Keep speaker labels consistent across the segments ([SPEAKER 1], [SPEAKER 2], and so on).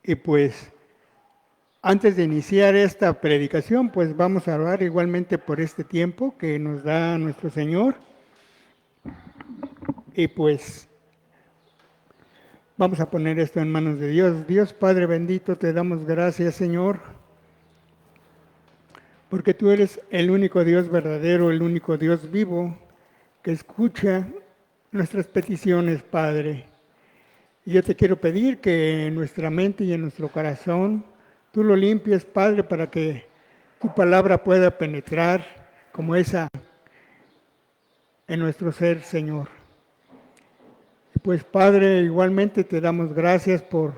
[SPEAKER 1] Y pues antes de iniciar esta predicación, pues vamos a orar igualmente por este tiempo que nos da nuestro Señor. Y pues vamos a poner esto en manos de Dios. Dios Padre bendito, te damos gracias, Señor, porque tú eres el único Dios verdadero, el único Dios vivo que escucha nuestras peticiones, Padre. Y yo te quiero pedir que en nuestra mente y en nuestro corazón tú lo limpies, Padre, para que tu palabra pueda penetrar como esa en nuestro ser, Señor. Pues, Padre, igualmente te damos gracias por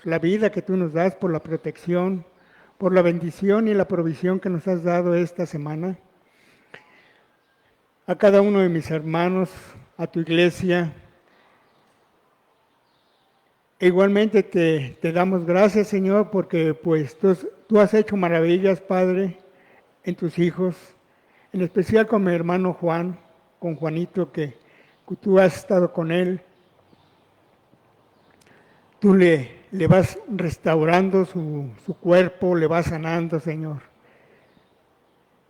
[SPEAKER 1] la vida que tú nos das, por la protección, por la bendición y la provisión que nos has dado esta semana. A cada uno de mis hermanos, a tu iglesia. Igualmente te damos gracias, Señor, porque pues tú has hecho maravillas, Padre, en tus hijos, en especial con mi hermano Juan, con Juanito, que tú has estado con él. Tú le vas restaurando su cuerpo, le vas sanando, Señor.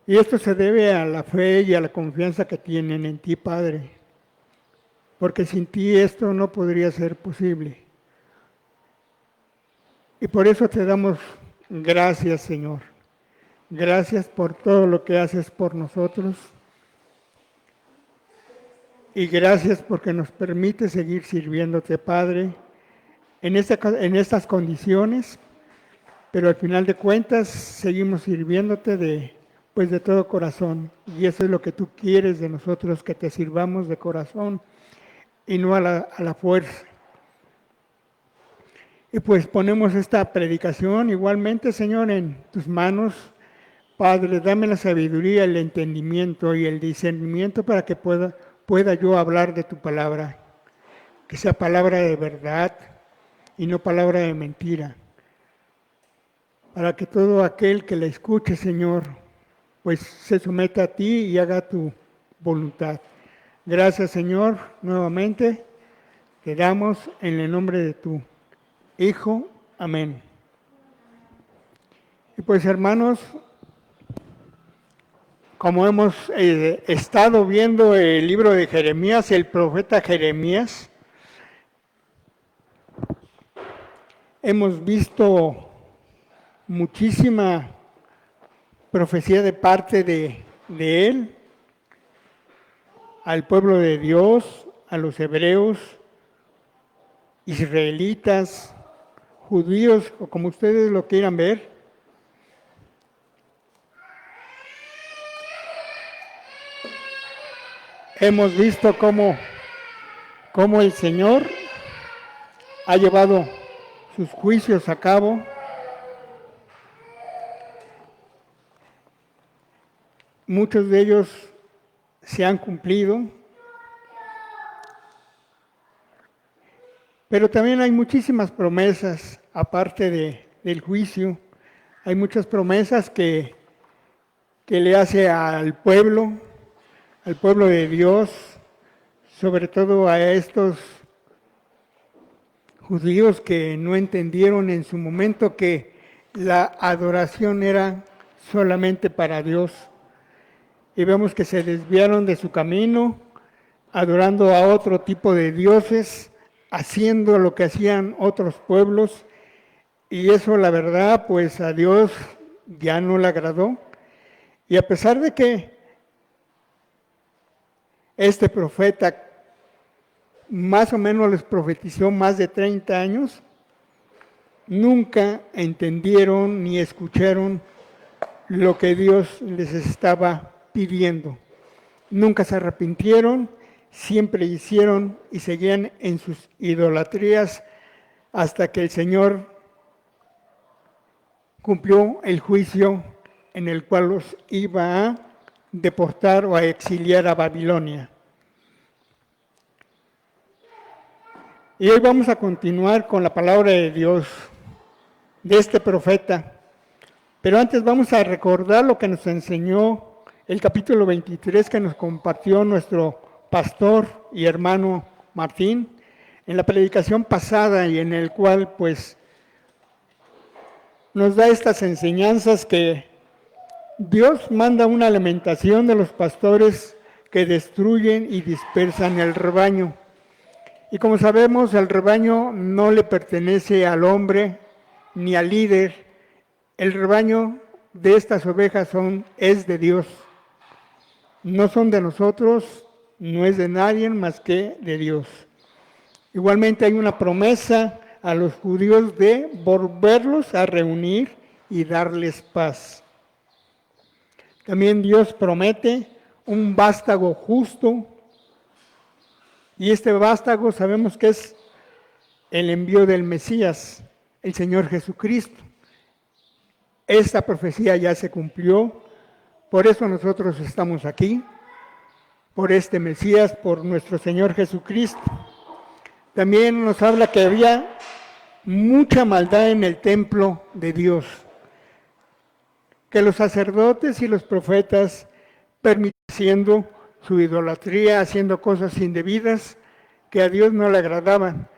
[SPEAKER 1] Y esto se debe a la fe y a la confianza que tienen en ti, Padre, porque sin ti esto no podría ser posible. Y por eso te damos gracias, Señor. Gracias por todo lo que haces por nosotros. Y gracias porque nos permite seguir sirviéndote, Padre, en estas condiciones. Pero al final de cuentas seguimos sirviéndote de todo corazón. Y eso es lo que tú quieres de nosotros, que te sirvamos de corazón y no a la fuerza. Y pues ponemos esta predicación igualmente, Señor, en tus manos. Padre, dame la sabiduría, el entendimiento y el discernimiento para que pueda yo hablar de tu palabra. Que sea palabra de verdad y no palabra de mentira. Para que todo aquel que la escuche, Señor, pues se someta a ti y haga tu voluntad. Gracias, Señor, nuevamente. Te damos en el nombre de tu Hijo, amén. Y pues, hermanos, como hemos estado viendo el libro de Jeremías, el profeta Jeremías, hemos visto muchísima profecía de parte de él, al pueblo de Dios, a los hebreos, israelitas, judíos, o como ustedes lo quieran ver. Hemos visto cómo el Señor ha llevado sus juicios a cabo. Muchos de ellos se han cumplido, pero también hay muchísimas promesas, aparte del juicio. Hay muchas promesas que le hace al pueblo de Dios, sobre todo a estos judíos que no entendieron en su momento que la adoración era solamente para Dios. Y vemos que se desviaron de su camino, adorando a otro tipo de dioses, haciendo lo que hacían otros pueblos. Y eso, la verdad, pues a Dios ya no le agradó. Y a pesar de que este profeta más o menos les profetizó más de 30 años, nunca entendieron ni escucharon lo que Dios les estaba pidiendo. Nunca se arrepintieron, siempre hicieron y seguían en sus idolatrías hasta que el Señor cumplió el juicio en el cual los iba a deportar o a exiliar a Babilonia. Y hoy vamos a continuar con la palabra de Dios, de este profeta. Pero antes vamos a recordar lo que nos enseñó el capítulo 23 que nos compartió nuestro pastor y hermano Martín en la predicación pasada, y en el cual pues nos da estas enseñanzas que Dios manda una lamentación de los pastores que destruyen y dispersan el rebaño. Y como sabemos, el rebaño no le pertenece al hombre ni al líder. El rebaño de estas ovejas es de Dios. No son de nosotros, no es de nadie más que de Dios. Igualmente hay una promesa a los judíos de volverlos a reunir y darles paz. También Dios promete un vástago justo, y este vástago sabemos que es el envío del Mesías, el Señor Jesucristo. Esta profecía ya se cumplió, por eso nosotros estamos aquí, por este Mesías, por nuestro Señor Jesucristo. También nos habla que había mucha maldad en el templo de Dios, que los sacerdotes y los profetas, permitiendo su idolatría, haciendo cosas indebidas que a Dios no le agradaban.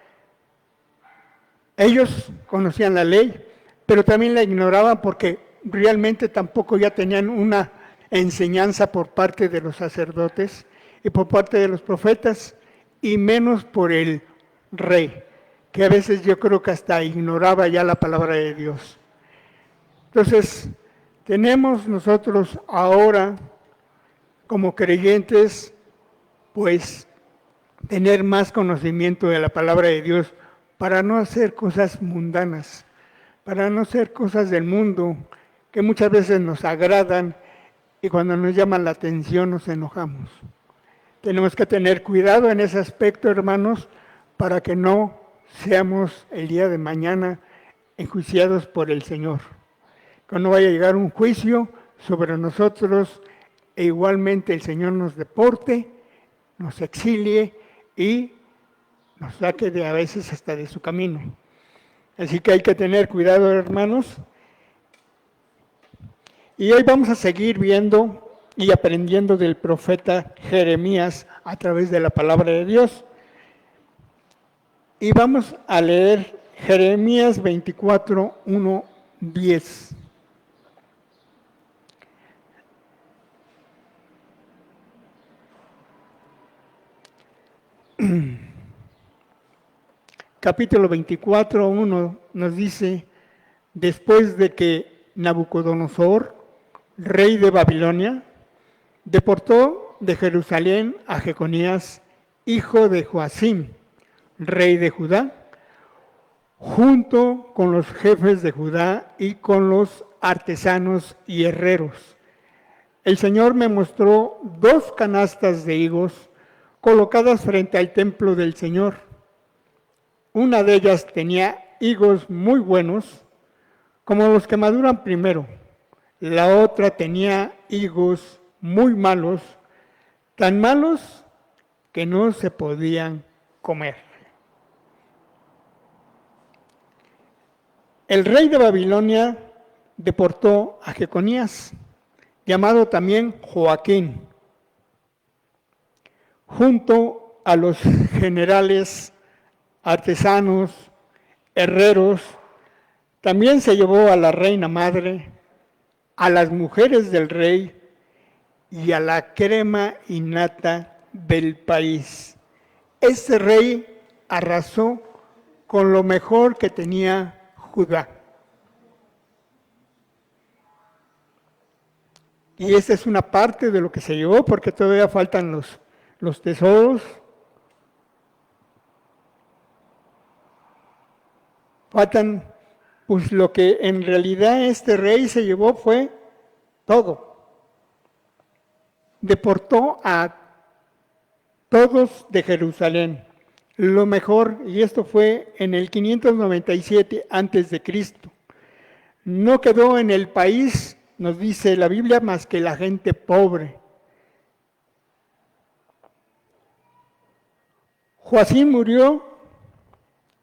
[SPEAKER 1] Ellos conocían la ley, pero también la ignoraban porque realmente tampoco ya tenían una enseñanza por parte de los sacerdotes y por parte de los profetas, y menos por el rey, que a veces yo creo que hasta ignoraba ya la palabra de Dios. Entonces, tenemos nosotros ahora, como creyentes, pues tener más conocimiento de la palabra de Dios para no hacer cosas mundanas, para no hacer cosas del mundo que muchas veces nos agradan y cuando nos llaman la atención nos enojamos. Tenemos que tener cuidado en ese aspecto, hermanos, para que no seamos el día de mañana enjuiciados por el Señor. Que no vaya a llegar un juicio sobre nosotros e igualmente el Señor nos deporte, nos exilie y nos saque a veces hasta de su camino. Así que hay que tener cuidado, hermanos. Y hoy vamos a seguir viendo y aprendiendo del profeta Jeremías a través de la palabra de Dios. Y vamos a leer Jeremías 24, 1, 10. Capítulo 24, 1 nos dice: después de que Nabucodonosor, rey de Babilonia, deportó de Jerusalén a Jeconías, hijo de Joacim, rey de Judá, junto con los jefes de Judá y con los artesanos y herreros. El Señor me mostró 2 canastas de higos colocadas frente al templo del Señor. Una de ellas tenía higos muy buenos, como los que maduran primero. La otra tenía higos muy malos, tan malos que no se podían comer. El rey de Babilonia deportó a Jeconías, llamado también Joaquín, junto a los generales, artesanos, herreros. También se llevó a la reina madre, a las mujeres del rey y a la crema y nata del país. Este rey arrasó con lo mejor que tenía Judá. Y esta es una parte de lo que se llevó, porque todavía faltan los tesoros. Faltan, pues lo que en realidad este rey se llevó fue todo. Deportó a todos de Jerusalén, lo mejor, y esto fue en el 597 a.C. No quedó en el país, nos dice la Biblia, más que la gente pobre. Joacim murió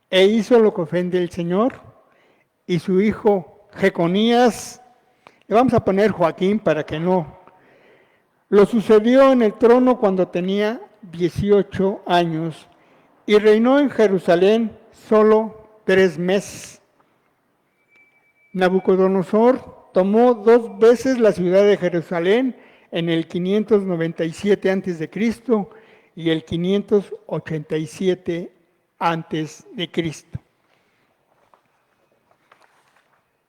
[SPEAKER 1] e hizo lo que ofende al Señor, y su hijo Jeconías, le vamos a poner Joaquín para que no, lo sucedió en el trono cuando tenía 18 años y reinó en Jerusalén solo 3 meses. Nabucodonosor tomó 2 veces la ciudad de Jerusalén en el 597 a.C. y el 587 a.C.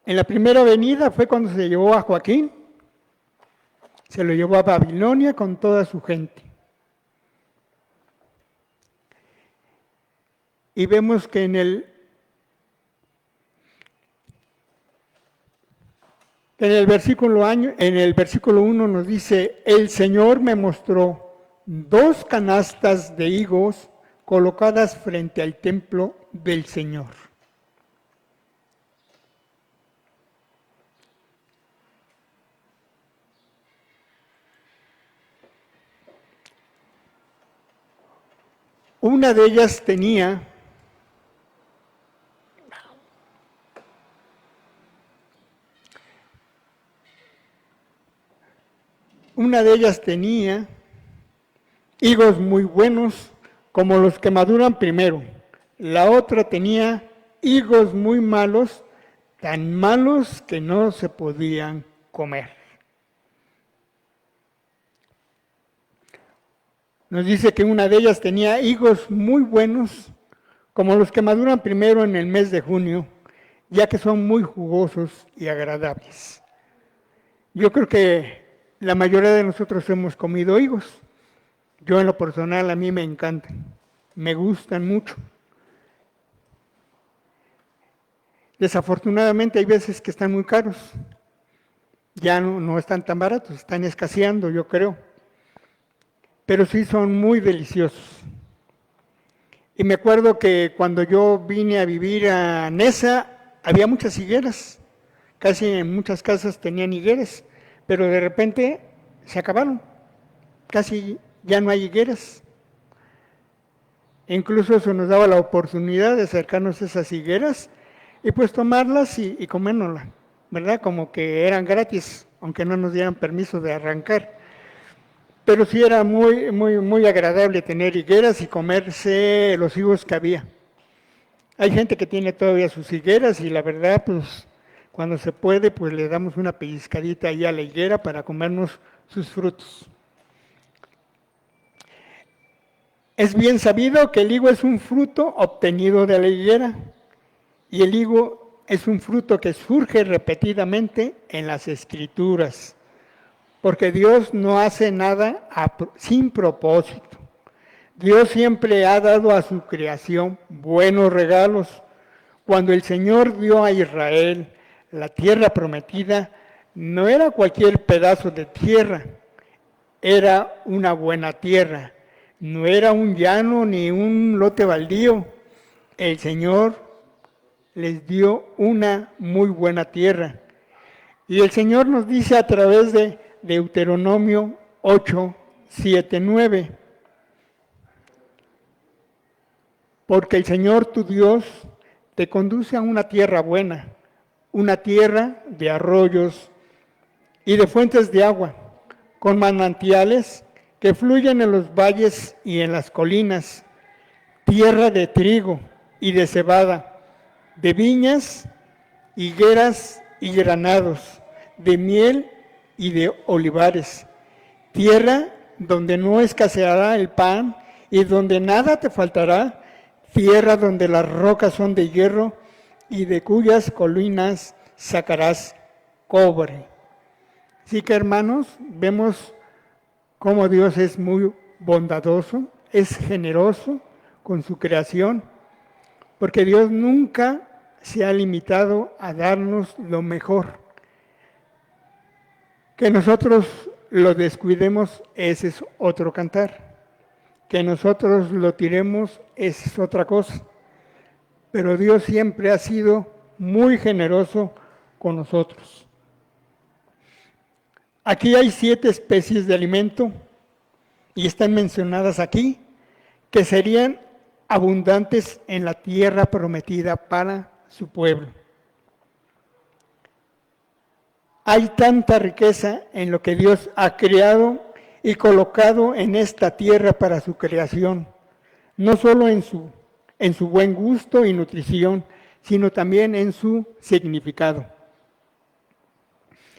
[SPEAKER 1] En la primera venida fue cuando se llevó a Joaquín, se lo llevó a Babilonia con toda su gente. Y vemos que en el versículo 1 nos dice, el Señor me mostró 2 canastas de higos colocadas frente al templo del Señor. Una de ellas tenía higos muy buenos, como los que maduran primero. La otra tenía higos muy malos, tan malos que no se podían comer. Nos dice que una de ellas tenía higos muy buenos, como los que maduran primero en el mes de junio, ya que son muy jugosos y agradables. Yo creo que la mayoría de nosotros hemos comido higos. Yo en lo personal, a mí me encantan, me gustan mucho. Desafortunadamente hay veces que están muy caros. Ya no están tan baratos, están escaseando, yo creo. Pero sí son muy deliciosos. Y me acuerdo que cuando yo vine a vivir a Nesa, había muchas higueras. Casi en muchas casas tenían higueras, pero de repente se acabaron. Casi ya no hay higueras. E incluso eso nos daba la oportunidad de acercarnos a esas higueras y pues tomarlas y comérnoslas, ¿verdad? Como que eran gratis, aunque no nos dieran permiso de arrancar. Pero sí era muy, muy, muy agradable tener higueras y comerse los higos que había. Hay gente que tiene todavía sus higueras y la verdad, pues, cuando se puede, pues le damos una pellizcadita ahí a la higuera para comernos sus frutos. Es bien sabido que el higo es un fruto obtenido de la higuera y el higo es un fruto que surge repetidamente en las Escrituras. Porque Dios no hace nada sin propósito. Dios siempre ha dado a su creación buenos regalos. Cuando el Señor dio a Israel la tierra prometida, no era cualquier pedazo de tierra, era una buena tierra. No era un llano ni un lote baldío. El Señor les dio una muy buena tierra. Y el Señor nos dice a través de Deuteronomio 8, 7, 9. Porque el Señor tu Dios te conduce a una tierra buena, una tierra de arroyos y de fuentes de agua, con manantiales que fluyen en los valles y en las colinas, tierra de trigo y de cebada, de viñas, higueras y granados, de miel y de olivares, tierra donde no escaseará el pan y donde nada te faltará, tierra donde las rocas son de hierro y de cuyas colinas sacarás cobre. Así que, hermanos, vemos cómo Dios es muy bondadoso, es generoso con su creación, porque Dios nunca se ha limitado a darnos lo mejor. Que nosotros lo descuidemos, ese es otro cantar. Que nosotros lo tiremos, esa es otra cosa. Pero Dios siempre ha sido muy generoso con nosotros. Aquí hay 7 especies de alimento y están mencionadas aquí, que serían abundantes en la tierra prometida para su pueblo. Hay tanta riqueza en lo que Dios ha creado y colocado en esta tierra para su creación, no solo en su buen gusto y nutrición, sino también en su significado.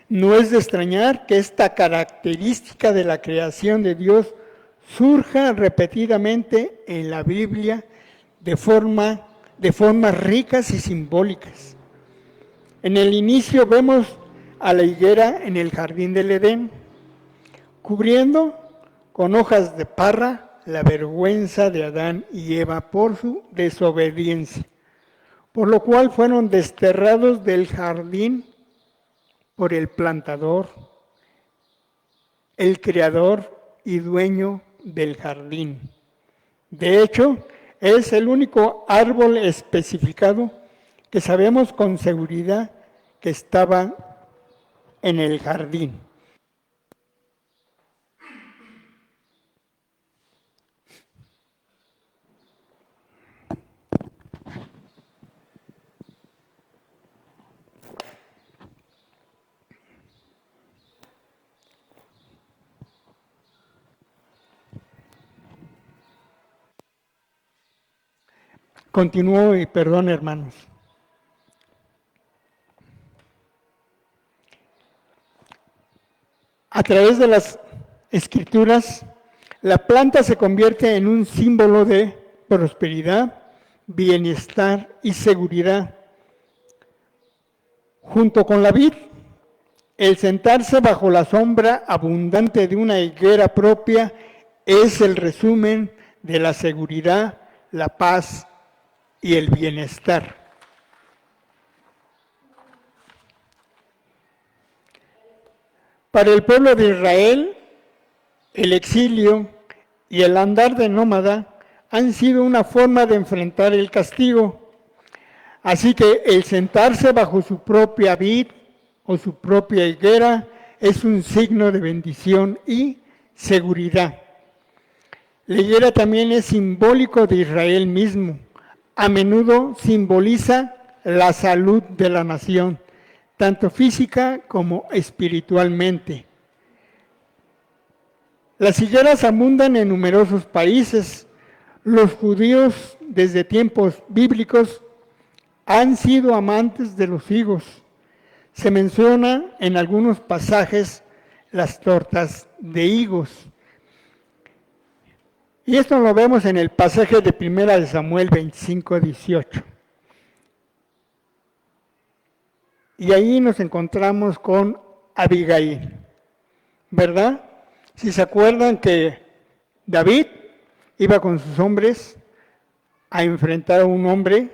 [SPEAKER 1] No es de extrañar que esta característica de la creación de Dios surja repetidamente en la Biblia de formas ricas y simbólicas. En el inicio vemos a la higuera en el jardín del Edén, cubriendo con hojas de parra la vergüenza de Adán y Eva por su desobediencia, por lo cual fueron desterrados del jardín por el plantador, el creador y dueño del jardín. De hecho, es el único árbol especificado que sabemos con seguridad que estaba en el jardín. Continúo y perdón, hermanos. A través de las escrituras, la planta se convierte en un símbolo de prosperidad, bienestar y seguridad. Junto con la vid, el sentarse bajo la sombra abundante de una higuera propia es el resumen de la seguridad, la paz y el bienestar. Para el pueblo de Israel, el exilio y el andar de nómada han sido una forma de enfrentar el castigo. Así que el sentarse bajo su propia vid o su propia higuera es un signo de bendición y seguridad. La higuera también es simbólico de Israel mismo. A menudo simboliza la salud de la nación, tanto física como espiritualmente. Las higueras abundan en numerosos países. Los judíos, desde tiempos bíblicos, han sido amantes de los higos. Se menciona en algunos pasajes las tortas de higos. Y esto lo vemos en el pasaje de 1 Samuel 25, 18. Y ahí nos encontramos con Abigail, ¿verdad? Si se acuerdan que David iba con sus hombres a enfrentar a un hombre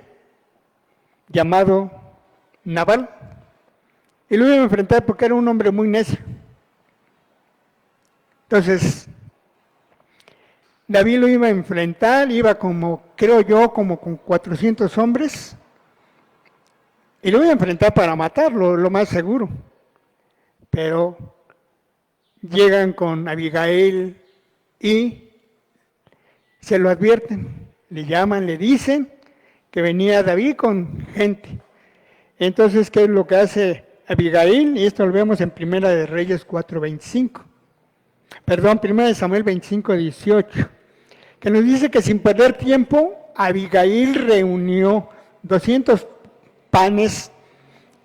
[SPEAKER 1] llamado Nabal, y lo iba a enfrentar porque era un hombre muy necio. Entonces, David lo iba a enfrentar, iba como con 400 hombres, y lo iba a enfrentar para matarlo, lo más seguro. Pero llegan con Abigail y se lo advierten, le llaman, le dicen que venía David con gente. Entonces, ¿qué es lo que hace Abigail? Y esto lo vemos en 1 de Reyes 4:25. Perdón, 1 de Samuel 25:18. Que nos dice que sin perder tiempo, Abigail reunió 200 panes,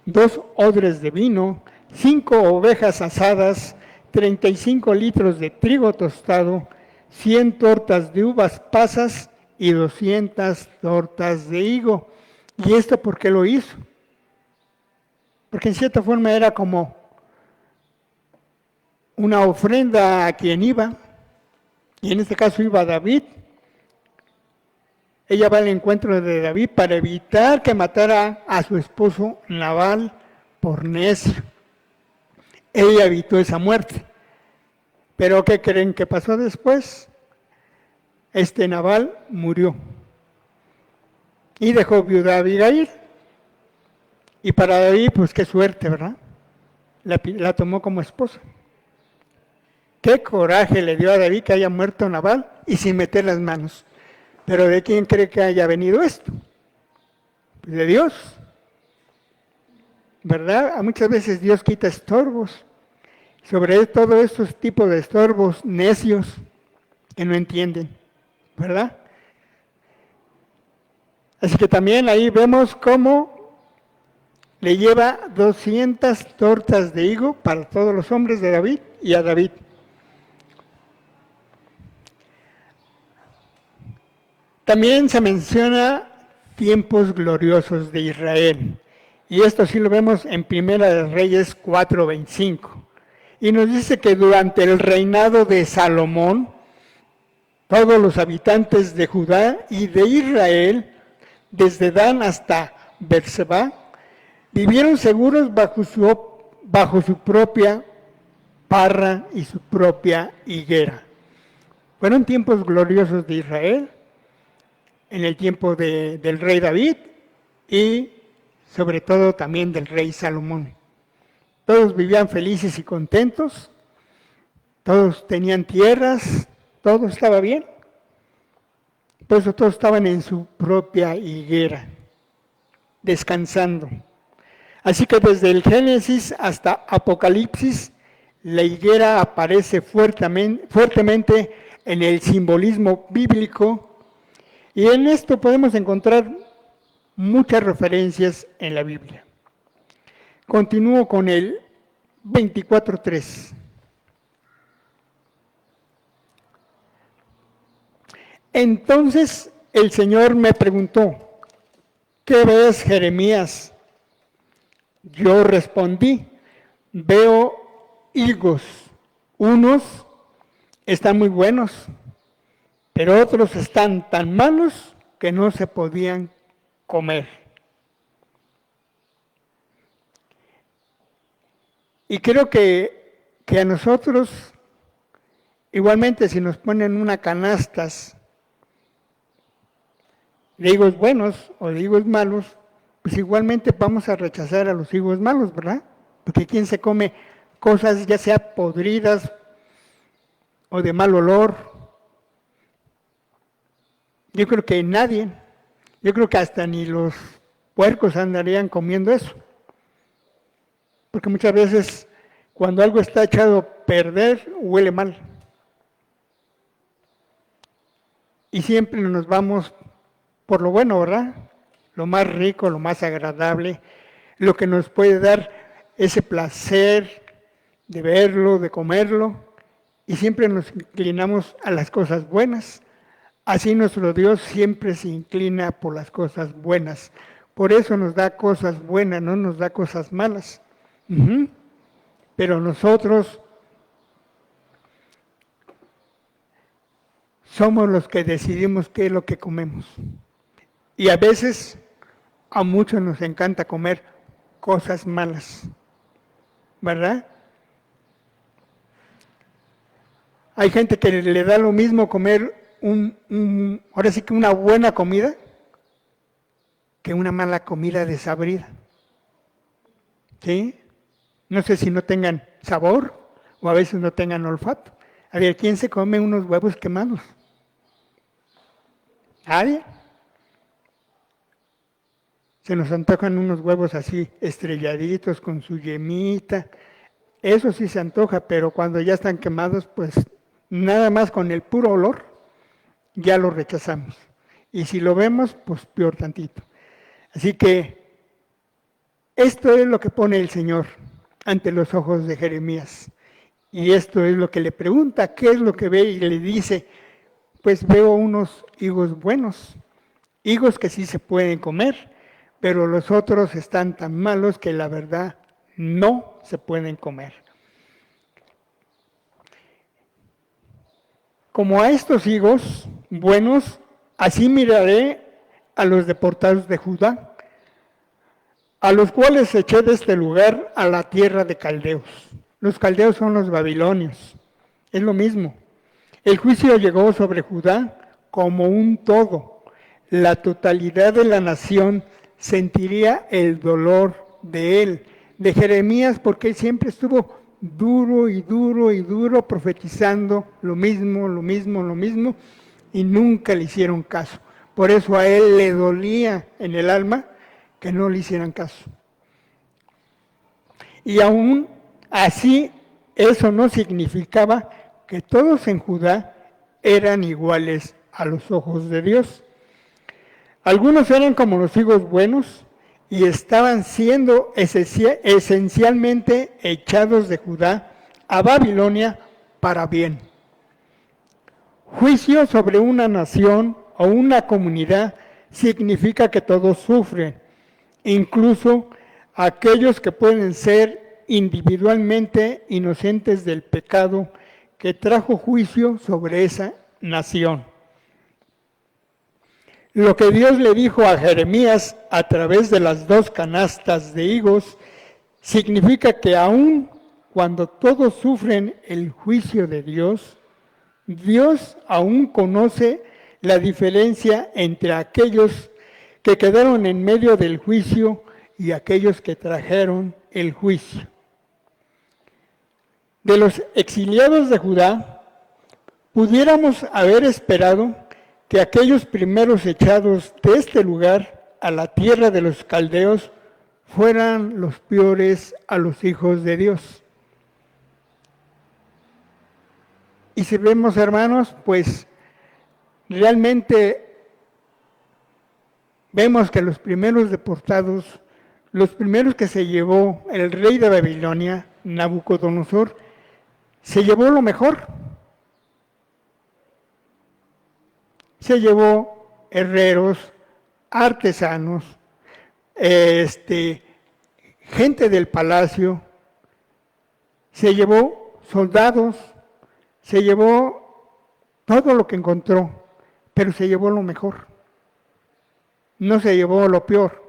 [SPEAKER 1] 2 odres de vino, 5 ovejas asadas, 35 litros de trigo tostado, 100 tortas de uvas pasas y 200 tortas de higo. ¿Y esto por qué lo hizo? Porque en cierta forma era como una ofrenda a quien iba, y en este caso iba David. Ella va al encuentro de David para evitar que matara a su esposo Nabal por necio. Ella evitó esa muerte. Pero ¿qué creen que pasó después? Nabal murió y dejó viuda a Abigail. Y para David, pues qué suerte, ¿verdad? La tomó como esposa. Qué coraje le dio a David que haya muerto Nabal y sin meter las manos. Pero ¿de quién cree que haya venido esto? Pues de Dios. ¿Verdad? Muchas veces Dios quita estorbos. Sobre todo estos tipos de estorbos necios que no entienden. ¿Verdad? Así que también ahí vemos cómo le lleva 200 tortas de higo para todos los hombres de David y a David. También se menciona tiempos gloriosos de Israel. Y esto sí lo vemos en Primera de Reyes 4:25. Y nos dice que durante el reinado de Salomón, todos los habitantes de Judá y de Israel, desde Dan hasta Berseba, vivieron seguros bajo su propia parra y su propia higuera. Fueron tiempos gloriosos de Israel, en el tiempo del rey David y sobre todo también del rey Salomón. Todos vivían felices y contentos, todos tenían tierras, todo estaba bien. Por eso todos estaban en su propia higuera, descansando. Así que desde el Génesis hasta Apocalipsis, la higuera aparece fuertemente en el simbolismo bíblico, y en esto podemos encontrar muchas referencias en la Biblia. Continúo con el 24:3. Entonces el Señor me preguntó, ¿qué ves, Jeremías? Yo respondí, veo higos, unos están muy buenos, pero otros están tan malos que no se podían comer. Y creo que a nosotros, igualmente si nos ponen una canastas de higos buenos o de higos malos, pues igualmente vamos a rechazar a los higos malos, ¿verdad? Porque ¿quién se come cosas ya sea podridas o de mal olor? Yo creo que nadie, yo creo que hasta ni los puercos andarían comiendo eso. Porque muchas veces cuando algo está echado a perder, huele mal. Y siempre nos vamos por lo bueno, ¿verdad? Lo más rico, lo más agradable, lo que nos puede dar ese placer de verlo, de comerlo, y siempre nos inclinamos a las cosas buenas. Así nuestro Dios siempre se inclina por las cosas buenas. Por eso nos da cosas buenas, no nos da cosas malas. Pero nosotros somos los que decidimos qué es lo que comemos. Y a veces a muchos nos encanta comer cosas malas, ¿verdad? Hay gente que le da lo mismo comer ahora sí que una buena comida que una mala comida desabrida. ¿Sí? No sé si no tengan sabor o a veces no tengan olfato. A ver, ¿quién se come unos huevos quemados? ¿Nadie? Se nos antojan unos huevos así estrelladitos con su yemita. Eso sí se antoja, pero cuando ya están quemados, pues nada más con el puro olor ya lo rechazamos. Y si lo vemos, pues peor tantito. Así que esto es lo que pone el Señor ante los ojos de Jeremías. Y esto es lo que le pregunta, ¿qué es lo que ve? Y le dice, pues veo unos higos buenos, higos que sí se pueden comer, pero los otros están tan malos que la verdad no se pueden comer. Como a estos higos buenos, así miraré a los deportados de Judá, a los cuales eché de este lugar a la tierra de caldeos. Los caldeos son los babilonios, es lo mismo. El juicio llegó sobre Judá como un todo. La totalidad de la nación sentiría el dolor de él, de Jeremías, porque él siempre estuvo duro y duro y duro profetizando lo mismo, y nunca le hicieron caso. Por eso a él le dolía en el alma que no le hicieran caso. Y aún así, eso no significaba que todos en Judá eran iguales a los ojos de Dios. Algunos eran como los higos buenos y estaban siendo esencialmente echados de Judá a Babilonia para bien. Juicio sobre una nación o una comunidad significa que todos sufren, incluso aquellos que pueden ser individualmente inocentes del pecado que trajo juicio sobre esa nación. Lo que Dios le dijo a Jeremías a través de las 2 canastas de higos significa que aun cuando todos sufren el juicio de Dios, Dios aún conoce la diferencia entre aquellos que quedaron en medio del juicio y aquellos que trajeron el juicio. De los exiliados de Judá, pudiéramos haber esperado que aquellos primeros echados de este lugar a la tierra de los caldeos fueran los peores a los hijos de Dios. Y si vemos, hermanos, pues realmente vemos que los primeros deportados, los primeros que se llevó el rey de Babilonia, Nabucodonosor, se llevó lo mejor. Se llevó herreros, artesanos, gente del palacio, se llevó soldados, se llevó todo lo que encontró, pero se llevó lo mejor. No se llevó lo peor.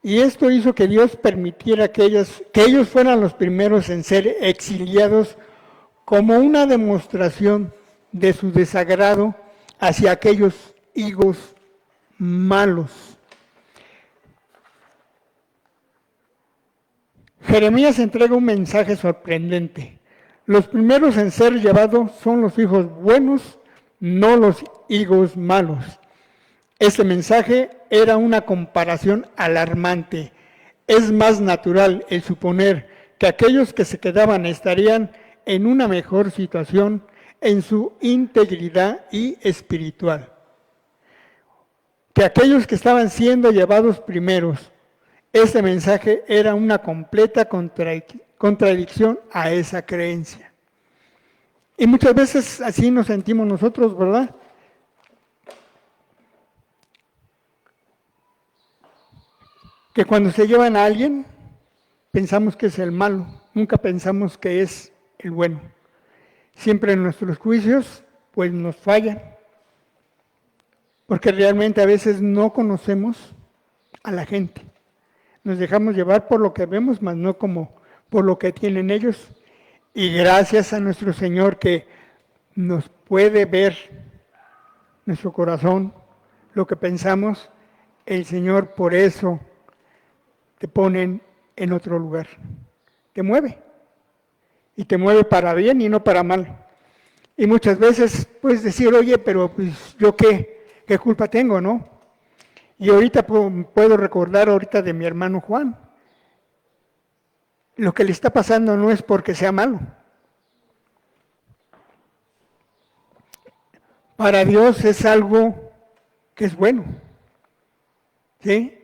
[SPEAKER 1] Y esto hizo que Dios permitiera que ellos fueran los primeros en ser exiliados como una demostración de su desagrado hacia aquellos higos malos. Jeremías entrega un mensaje sorprendente. Los primeros en ser llevados son los hijos buenos, no los higos malos. Este mensaje era una comparación alarmante. Es más natural el suponer que aquellos que se quedaban estarían en una mejor situación en su integridad y espiritual, que aquellos que estaban siendo llevados primeros. Este mensaje era una completa contradicción a esa creencia. Y muchas veces así nos sentimos nosotros, ¿verdad? Que cuando se llevan a alguien, pensamos que es el malo, nunca pensamos que es el bueno. Siempre en nuestros juicios, pues nos fallan, porque realmente a veces no conocemos a la gente. Nos dejamos llevar por lo que vemos, mas no como por lo que tienen ellos. Y gracias a nuestro Señor que nos puede ver nuestro corazón, lo que pensamos, el Señor por eso te ponen en otro lugar. Te mueve. Y te mueve para bien y no para mal. Y muchas veces puedes decir, oye, pero pues yo qué culpa tengo, ¿no? Y ahorita puedo recordar de mi hermano Juan. Lo que le está pasando no es porque sea malo. Para Dios es algo que es bueno. ¿Sí?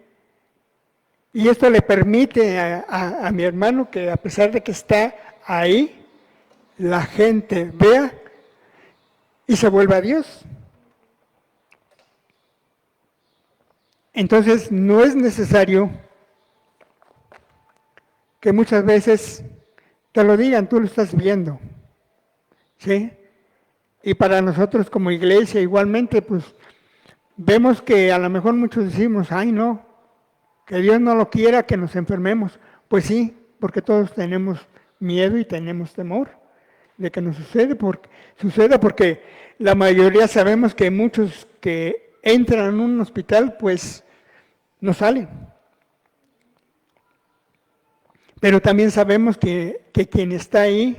[SPEAKER 1] Y esto le permite a mi hermano que a pesar de que está ahí, la gente vea y se vuelva a Dios. Entonces no es necesario que muchas veces te lo digan, tú lo estás viendo. ¿Sí? Y para nosotros como iglesia igualmente, pues vemos que a lo mejor muchos decimos, ay no, que Dios no lo quiera que nos enfermemos. Pues sí, porque todos tenemos miedo y tenemos temor de que nos suceda porque la mayoría sabemos que muchos que entran en un hospital pues no salen. Pero también sabemos que quien está ahí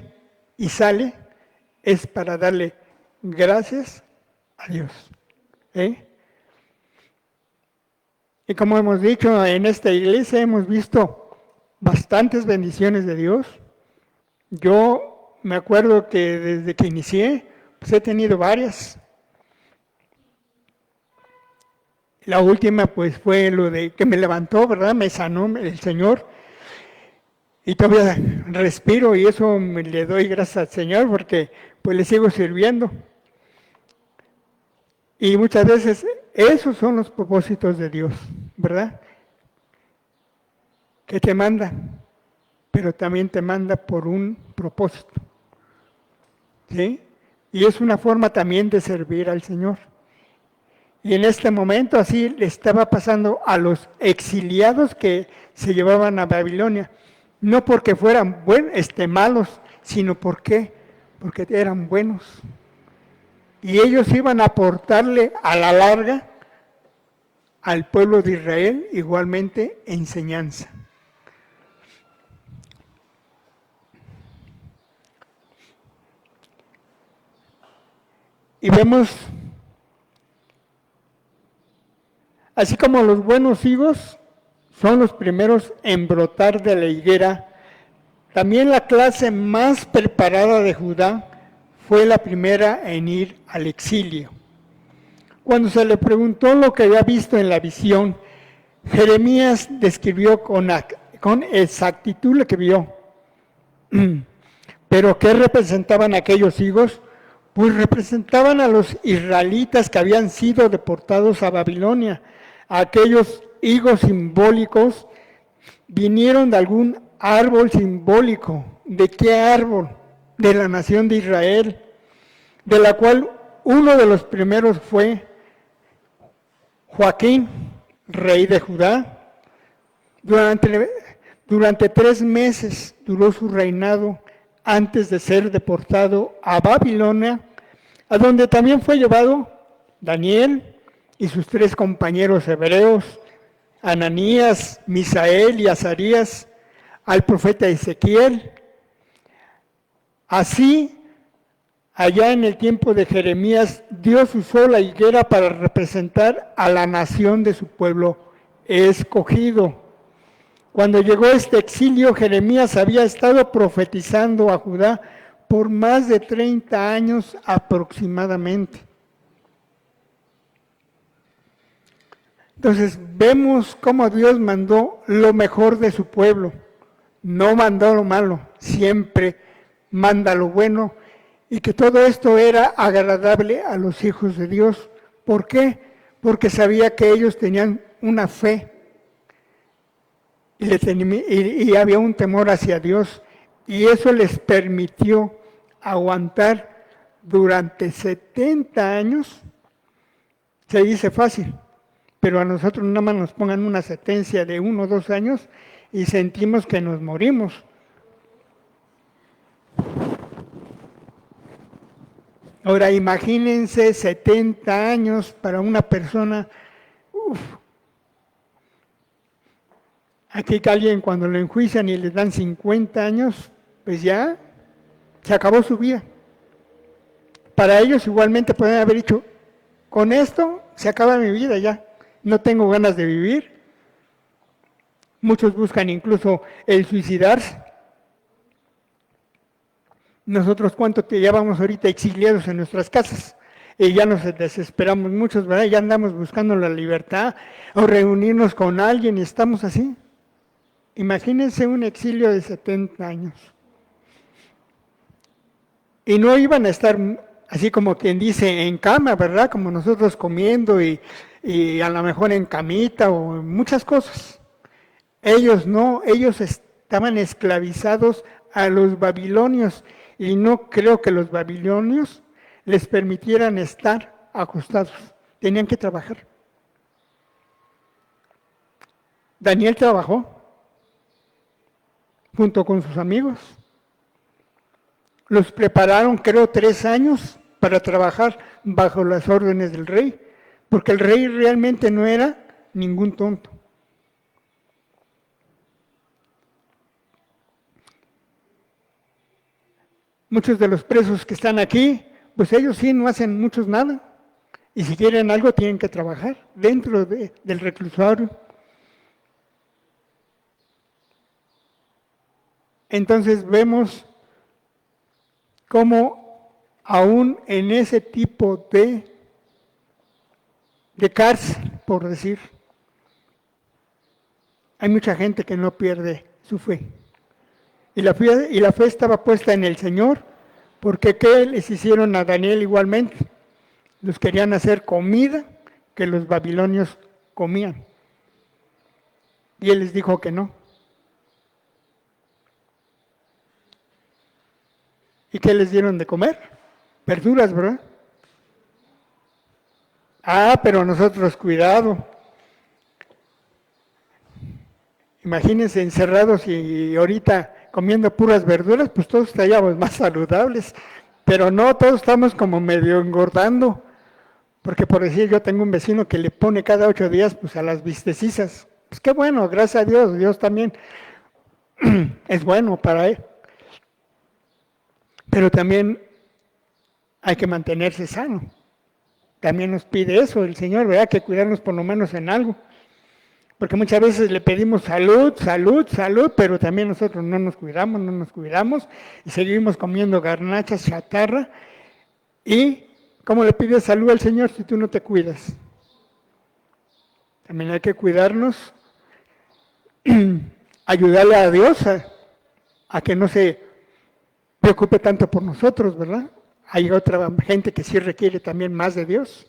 [SPEAKER 1] y sale es para darle gracias a Dios. Y como hemos dicho, en esta iglesia hemos visto bastantes bendiciones de Dios. Yo me acuerdo que desde que inicié, pues he tenido varias. La última pues fue lo de que me levantó, ¿verdad? Me sanó el Señor. Y todavía respiro y eso le doy gracias al Señor porque pues le sigo sirviendo. Y muchas veces esos son los propósitos de Dios, ¿verdad? Que te manda, pero también te manda por un propósito. ¿Sí? Y es una forma también de servir al Señor. Y en este momento así le estaba pasando a los exiliados que se llevaban a Babilonia. No porque fueran malos, sino porque eran buenos. Y ellos iban a aportarle a la larga al pueblo de Israel igualmente enseñanza. Y vemos, así como los buenos higos son los primeros en brotar de la higuera, también la clase más preparada de Judá fue la primera en ir al exilio. Cuando se le preguntó lo que había visto en la visión, Jeremías describió con exactitud lo que vio. ¿Pero qué representaban aquellos higos? Pues representaban a los israelitas que habían sido deportados a Babilonia. Aquellos higos simbólicos vinieron de algún árbol simbólico. ¿De qué árbol? De la nación de Israel, de la cual uno de los primeros fue Joaquín, rey de Judá. Durante 3 meses duró su reinado antes de ser deportado a Babilonia, a donde también fue llevado Daniel y sus 3 compañeros hebreos, Ananías, Misael y Azarías, al profeta Ezequiel. Así, allá en el tiempo de Jeremías, Dios usó la higuera para representar a la nación de su pueblo escogido. Cuando llegó este exilio, Jeremías había estado profetizando a Judá por más de 30 años aproximadamente. Entonces vemos cómo Dios mandó lo mejor de su pueblo, no mandó lo malo, siempre manda lo bueno, y que todo esto era agradable a los hijos de Dios. ¿Por qué? Porque sabía que ellos tenían una fe y había un temor hacia Dios, y eso les permitió aguantar durante 70 años. Se dice fácil, pero a nosotros nada más nos pongan una sentencia de 1 o 2 años y sentimos que nos morimos. Ahora imagínense 70 años para una persona. Aquí que alguien cuando lo enjuician y le dan 50 años, pues ya se acabó su vida. Para ellos igualmente pueden haber dicho, con esto se acaba mi vida ya, no tengo ganas de vivir. Muchos buscan incluso el suicidarse. Nosotros cuánto que ya vamos ahorita exiliados en nuestras casas y ya nos desesperamos muchos, ¿verdad? Ya andamos buscando la libertad o reunirnos con alguien y estamos así. Imagínense un exilio de 70 años. Y no iban a estar así como quien dice en cama, ¿verdad? Como nosotros comiendo y a lo mejor en camita o muchas cosas. Ellos no, ellos estaban esclavizados a los babilonios y no creo que los babilonios les permitieran estar acostados. Tenían que trabajar. Daniel trabajó junto con sus amigos. Los prepararon, creo, 3 años para trabajar bajo las órdenes del rey, porque el rey realmente no era ningún tonto. Muchos de los presos que están aquí, pues ellos sí no hacen muchos nada. Y si quieren algo, tienen que trabajar dentro del reclusorio. Entonces vemos cómo aún en ese tipo de cárcel, por decir, hay mucha gente que no pierde su fe. Y la fe estaba puesta en el Señor, porque ¿qué les hicieron a Daniel igualmente? Los querían hacer comida que los babilonios comían. Y él les dijo que no. ¿Y qué les dieron de comer? Verduras, ¿verdad? Pero nosotros, cuidado. Imagínense encerrados y ahorita comiendo puras verduras, pues todos estaríamos más saludables. Pero no, todos estamos como medio engordando. Porque por decir, yo tengo un vecino que le pone cada 8 días pues a las vistecisas. Pues qué bueno, gracias a Dios, Dios también es bueno para él. Pero también hay que mantenerse sano. También nos pide eso el Señor, ¿verdad? Que cuidarnos por lo menos en algo. Porque muchas veces le pedimos salud, salud, salud, pero también nosotros no nos cuidamos y seguimos comiendo garnachas, chatarra. ¿Y cómo le pides salud al Señor si tú no te cuidas? También hay que cuidarnos, ayudarle a Dios a que no se preocupe tanto por nosotros, ¿verdad? Hay otra gente que sí requiere también más de Dios.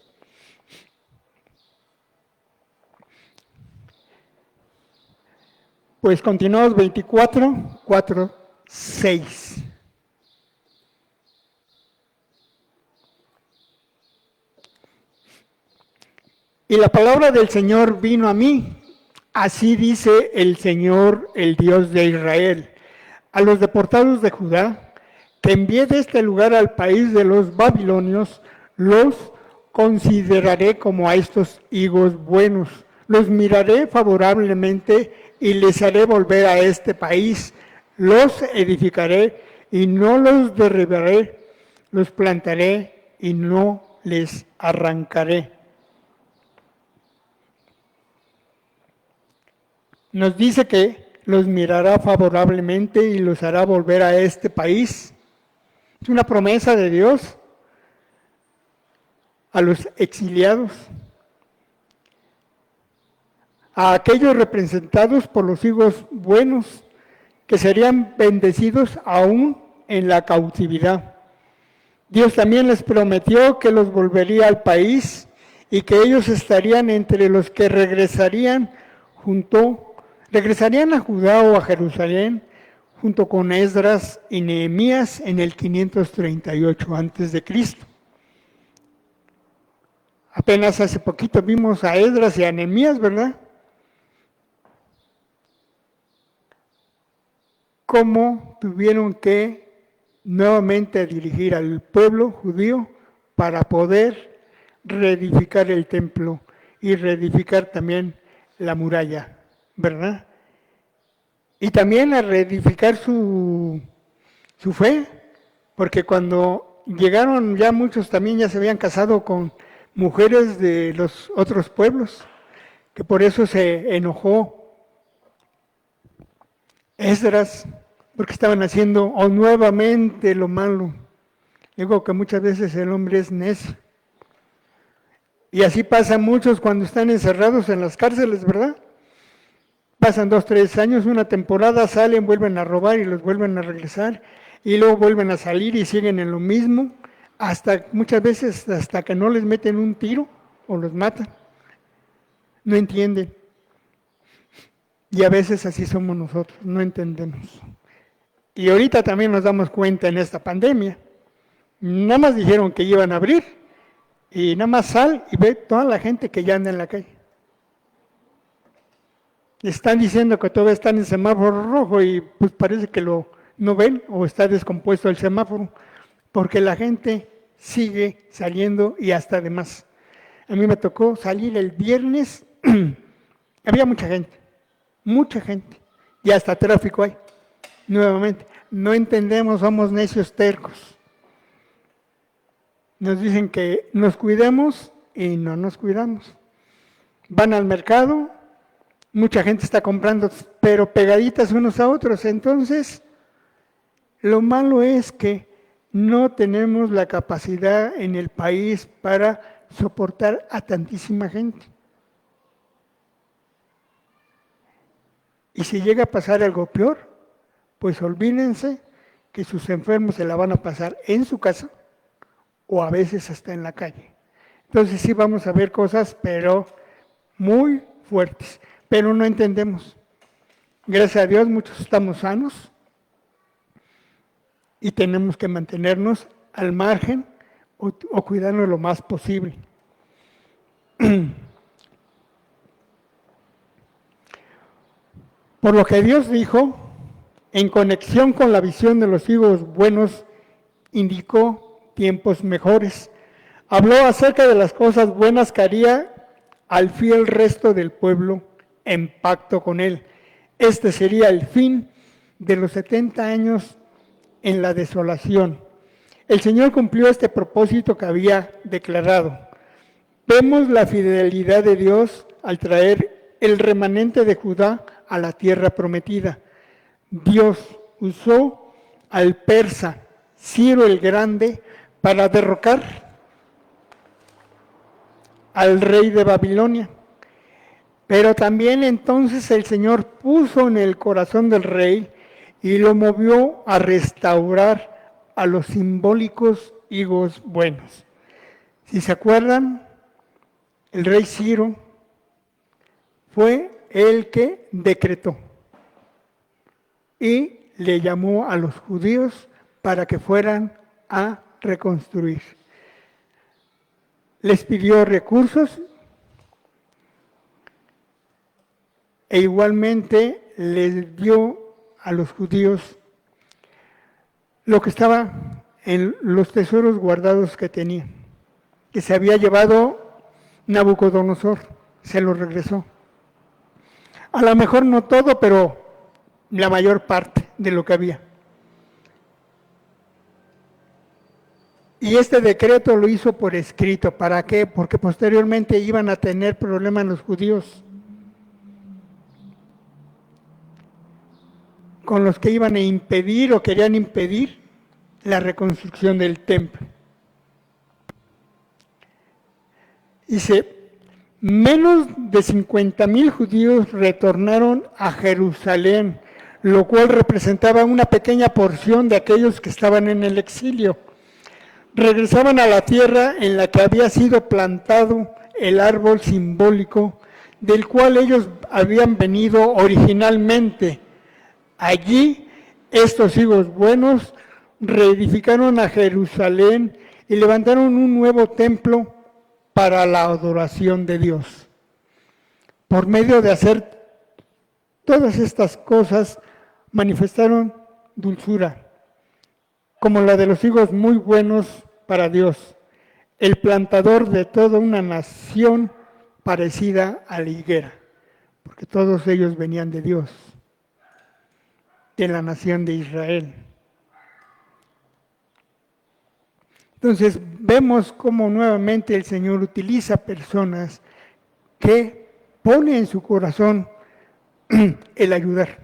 [SPEAKER 1] Pues continuamos 24, 4, 6. Y la palabra del Señor vino a mí. Así dice el Señor, el Dios de Israel, a los deportados de Judá, que envié de este lugar al país de los babilonios, los consideraré como a estos higos buenos. Los miraré favorablemente y les haré volver a este país. Los edificaré y no los derribaré. Los plantaré y no les arrancaré. Nos dice que los mirará favorablemente y los hará volver a este país. Es una promesa de Dios a los exiliados, a aquellos representados por los higos buenos, que serían bendecidos aún en la cautividad. Dios también les prometió que los volvería al país y que ellos estarían entre los que regresarían a Judá o a Jerusalén, junto con Esdras y Nehemías en el 538 a.C. Apenas hace poquito vimos a Esdras y a Nehemías, ¿verdad? Cómo tuvieron que nuevamente dirigir al pueblo judío para poder reedificar el templo y reedificar también la muralla, ¿verdad? Y también a reedificar su fe, porque cuando llegaron ya muchos también ya se habían casado con mujeres de los otros pueblos, que por eso se enojó Esdras, porque estaban haciendo nuevamente lo malo. Digo que muchas veces el hombre es necio. Y así pasa muchos cuando están encerrados en las cárceles, ¿verdad? Pasan 2, 3 años, una temporada, salen, vuelven a robar y los vuelven a regresar. Y luego vuelven a salir y siguen en lo mismo, hasta muchas veces hasta que no les meten un tiro o los matan. No entienden. Y a veces así somos nosotros, no entendemos. Y ahorita también nos damos cuenta en esta pandemia. Nada más dijeron que iban a abrir y nada más sal y ve toda la gente que ya anda en la calle. Están diciendo que todavía están en semáforo rojo y pues parece que no ven o está descompuesto el semáforo, porque la gente sigue saliendo y hasta de más. A mí me tocó salir el viernes, había mucha gente, y hasta tráfico hay, nuevamente. No entendemos, somos necios tercos. Nos dicen que nos cuidemos y no nos cuidamos. Van al mercado, mucha gente está comprando, pero pegaditas unos a otros, entonces Lo malo es que no tenemos la capacidad en el país para soportar a tantísima gente. Y si llega a pasar algo peor, pues olvídense que sus enfermos se la van a pasar en su casa o a veces hasta en la calle. Entonces sí vamos a ver cosas, pero muy fuertes, pero no entendemos. Gracias a Dios muchos estamos sanos y tenemos que mantenernos al margen o cuidarnos lo más posible. Por lo que Dios dijo, en conexión con la visión de los higos buenos, indicó tiempos mejores. Habló acerca de las cosas buenas que haría al fiel resto del pueblo en pacto con él. Este sería el fin de los 70 años en la desolación. El Señor cumplió este propósito que había declarado. Vemos la fidelidad de Dios al traer el remanente de Judá a la tierra prometida. Dios usó al persa Ciro el Grande para derrocar al rey de Babilonia. Pero también entonces el Señor puso en el corazón del rey y lo movió a restaurar a los simbólicos higos buenos. Si se acuerdan, el rey Ciro fue el que decretó y le llamó a los judíos para que fueran a reconstruir. Les pidió recursos e igualmente les dio a los judíos lo que estaba en los tesoros guardados que tenían, que se había llevado Nabucodonosor, se lo regresó. A lo mejor no todo, pero la mayor parte de lo que había. Y este decreto lo hizo por escrito. ¿Para qué? Porque posteriormente iban a tener problemas los judíos con los que iban a impedir o querían impedir la reconstrucción del templo. Dice, menos de 50,000 judíos retornaron a Jerusalén, lo cual representaba una pequeña porción de aquellos que estaban en el exilio. Regresaban a la tierra en la que había sido plantado el árbol simbólico del cual ellos habían venido originalmente. Allí, estos higos buenos reedificaron a Jerusalén y levantaron un nuevo templo para la adoración de Dios. Por medio de hacer todas estas cosas, manifestaron dulzura, como la de los higos muy buenos para Dios, el plantador de toda una nación parecida a la higuera, porque todos ellos venían de Dios, de la nación de Israel. Entonces vemos cómo nuevamente el Señor utiliza personas que pone en su corazón el ayudar.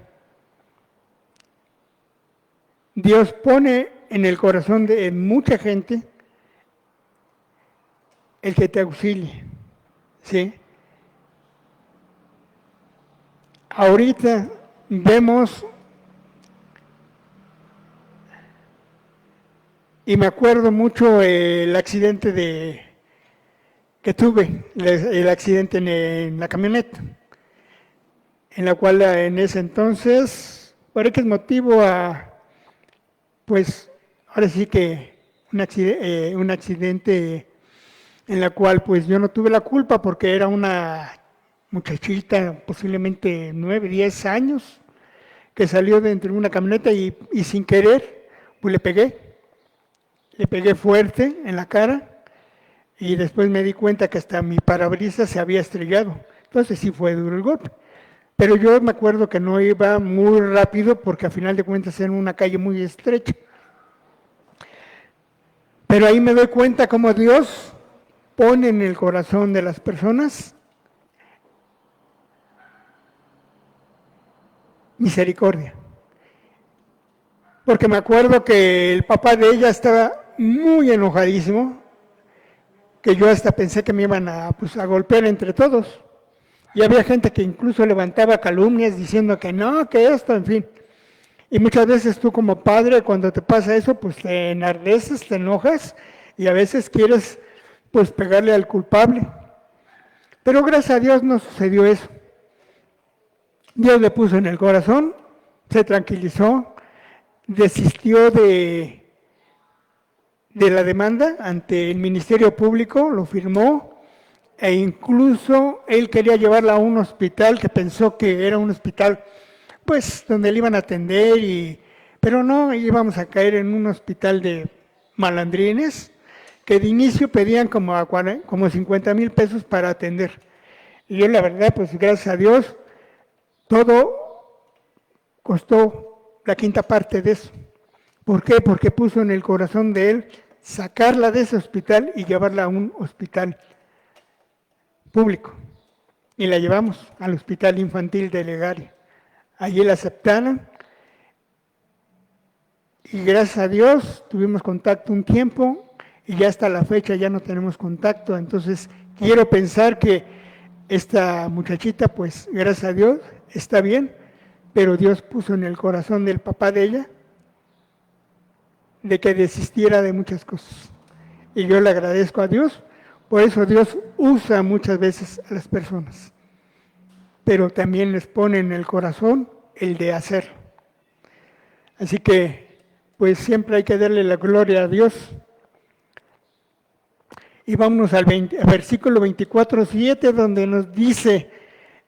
[SPEAKER 1] Dios pone en el corazón de mucha gente el que te auxilie, ¿sí? Ahorita vemos, y me acuerdo mucho el accidente que tuve, el accidente en la camioneta, en la cual en ese entonces, por X motivo, pues ahora sí que un accidente en la cual pues yo no tuve la culpa porque era una muchachita, posiblemente 9, 10 años, que salió de entre una camioneta y sin querer, pues le pegué fuerte en la cara y después me di cuenta que hasta mi parabrisas se había estrellado. Entonces sí fue duro el golpe. Pero yo me acuerdo que no iba muy rápido porque a final de cuentas era una calle muy estrecha. Pero ahí me doy cuenta cómo Dios pone en el corazón de las personas misericordia. porque me acuerdo que el papá de ella estaba muy enojadísimo, que yo hasta pensé que me iban a golpear entre todos. Y había gente que incluso levantaba calumnias diciendo que no, que esto, en fin. Y muchas veces tú como padre, cuando te pasa eso, pues te enardeces, te enojas y a veces quieres pues pegarle al culpable. Pero gracias a Dios no sucedió eso. Dios le puso en el corazón, se tranquilizó, desistió de la demanda ante el Ministerio Público, lo firmó, e incluso él quería llevarla a un hospital que pensó que era un hospital pues donde le iban a atender, pero no, íbamos a caer en un hospital de malandrines que de inicio pedían como 50,000 pesos para atender. Y yo la verdad, pues gracias a Dios, todo costó la quinta parte de eso. ¿Por qué? Porque puso en el corazón de él sacarla de ese hospital y llevarla a un hospital público. Y la llevamos al Hospital Infantil de Legaria. Allí la aceptaron y gracias a Dios tuvimos contacto un tiempo y ya hasta la fecha ya no tenemos contacto. Entonces quiero pensar que esta muchachita, pues gracias a Dios, está bien, pero Dios puso en el corazón del papá de ella de que desistiera de muchas cosas. Y yo le agradezco a Dios, por eso Dios usa muchas veces a las personas, pero también les pone en el corazón el de hacerlo. Así que, pues siempre hay que darle la gloria a Dios. Y vámonos al versículo 24:7, donde nos dice,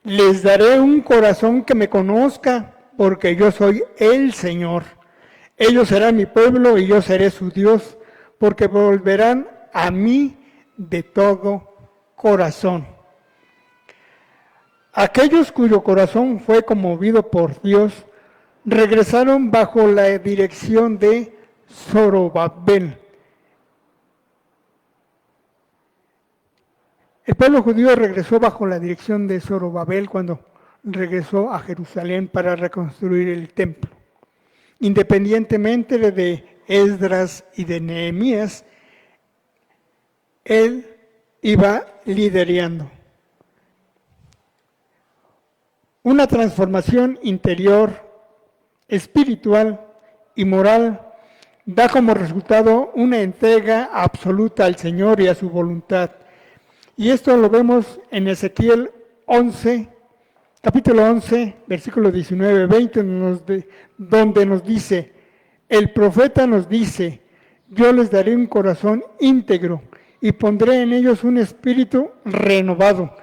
[SPEAKER 1] les daré un corazón que me conozca, porque yo soy el Señor. Ellos serán mi pueblo y yo seré su Dios, porque volverán a mí de todo corazón. Aquellos cuyo corazón fue conmovido por Dios, regresaron bajo la dirección de Zorobabel. El pueblo judío regresó bajo la dirección de Zorobabel cuando regresó a Jerusalén para reconstruir el templo. Independientemente de Esdras y de Nehemías, él iba liderando. Una transformación interior, espiritual y moral da como resultado una entrega absoluta al Señor y a su voluntad. Y esto lo vemos en Ezequiel 11, capítulo 11, versículo 19-20, donde nos dice, el profeta nos dice, yo les daré un corazón íntegro y pondré en ellos un espíritu renovado.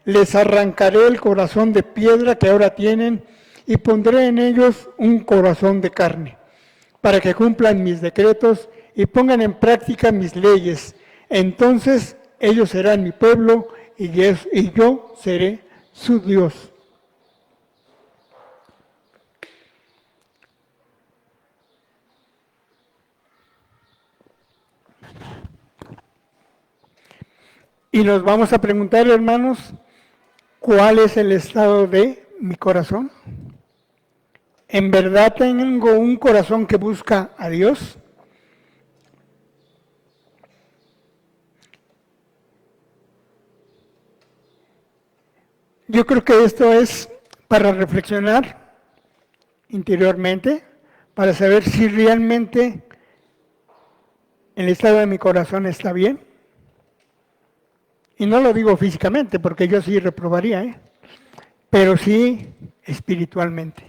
[SPEAKER 1] Les arrancaré el corazón de piedra que ahora tienen y pondré en ellos un corazón de carne, para que cumplan mis decretos y pongan en práctica mis leyes. Entonces ellos serán mi pueblo y yo seré su Dios. Y nos vamos a preguntar, hermanos, ¿cuál es el estado de mi corazón? ¿En verdad tengo un corazón que busca a Dios? Yo creo que esto es para reflexionar interiormente, para saber si realmente el estado de mi corazón está bien. Y no lo digo físicamente, porque yo sí reprobaría, pero sí espiritualmente.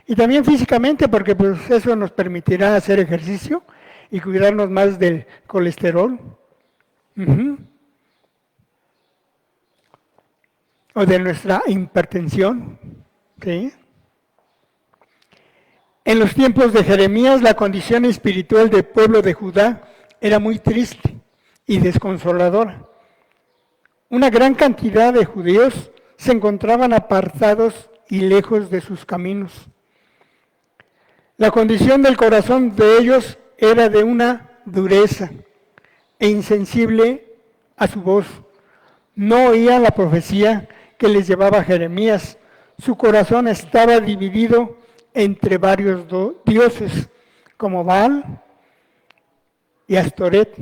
[SPEAKER 1] Y también físicamente, porque pues eso nos permitirá hacer ejercicio y cuidarnos más del colesterol. O de nuestra hipertensión. ¿Sí? En los tiempos de Jeremías, la condición espiritual del pueblo de Judá era muy triste y desconsoladora. Una gran cantidad de judíos se encontraban apartados y lejos de sus caminos. La condición del corazón de ellos era de una dureza e insensible a su voz. No oían la profecía que les llevaba Jeremías. Su corazón estaba dividido entre varios dioses. como Baal y Astoret.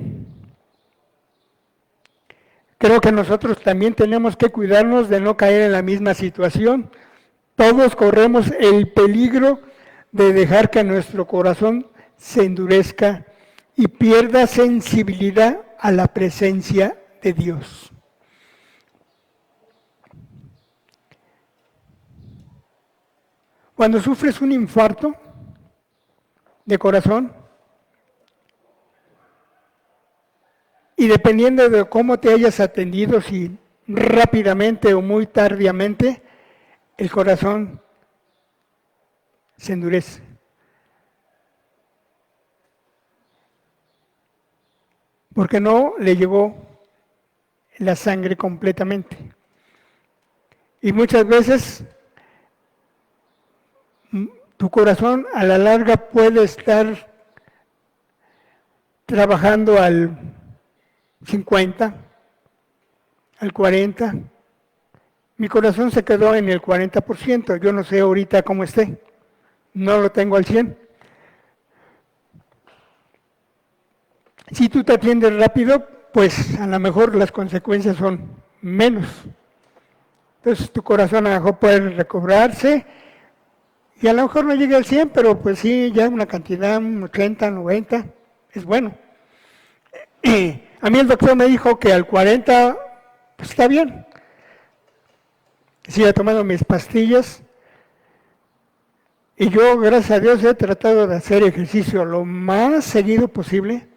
[SPEAKER 1] Creo que nosotros también tenemos que cuidarnos de no caer en la misma situación. Todos corremos el peligro de dejar que nuestro corazón se endurezca y pierda sensibilidad a la presencia de Dios. Cuando sufres un infarto de corazón, y dependiendo de cómo te hayas atendido, si rápidamente o muy tardíamente, el corazón se endurece. Porque no le llegó la sangre completamente. Y muchas veces tu corazón a la larga puede estar trabajando al 50, al 40. Mi corazón se quedó en el 40%, yo no sé ahorita cómo esté, no lo tengo al 100. Si tú te atiendes rápido, pues a lo mejor las consecuencias son menos. Entonces tu corazón a lo mejor puede recobrarse y a lo mejor no llega al 100, pero pues sí, ya una cantidad, un 80, 90, es bueno. A mí el doctor me dijo que al 40, pues está bien. Sigo tomando mis pastillas y yo, gracias a Dios, he tratado de hacer ejercicio lo más seguido posible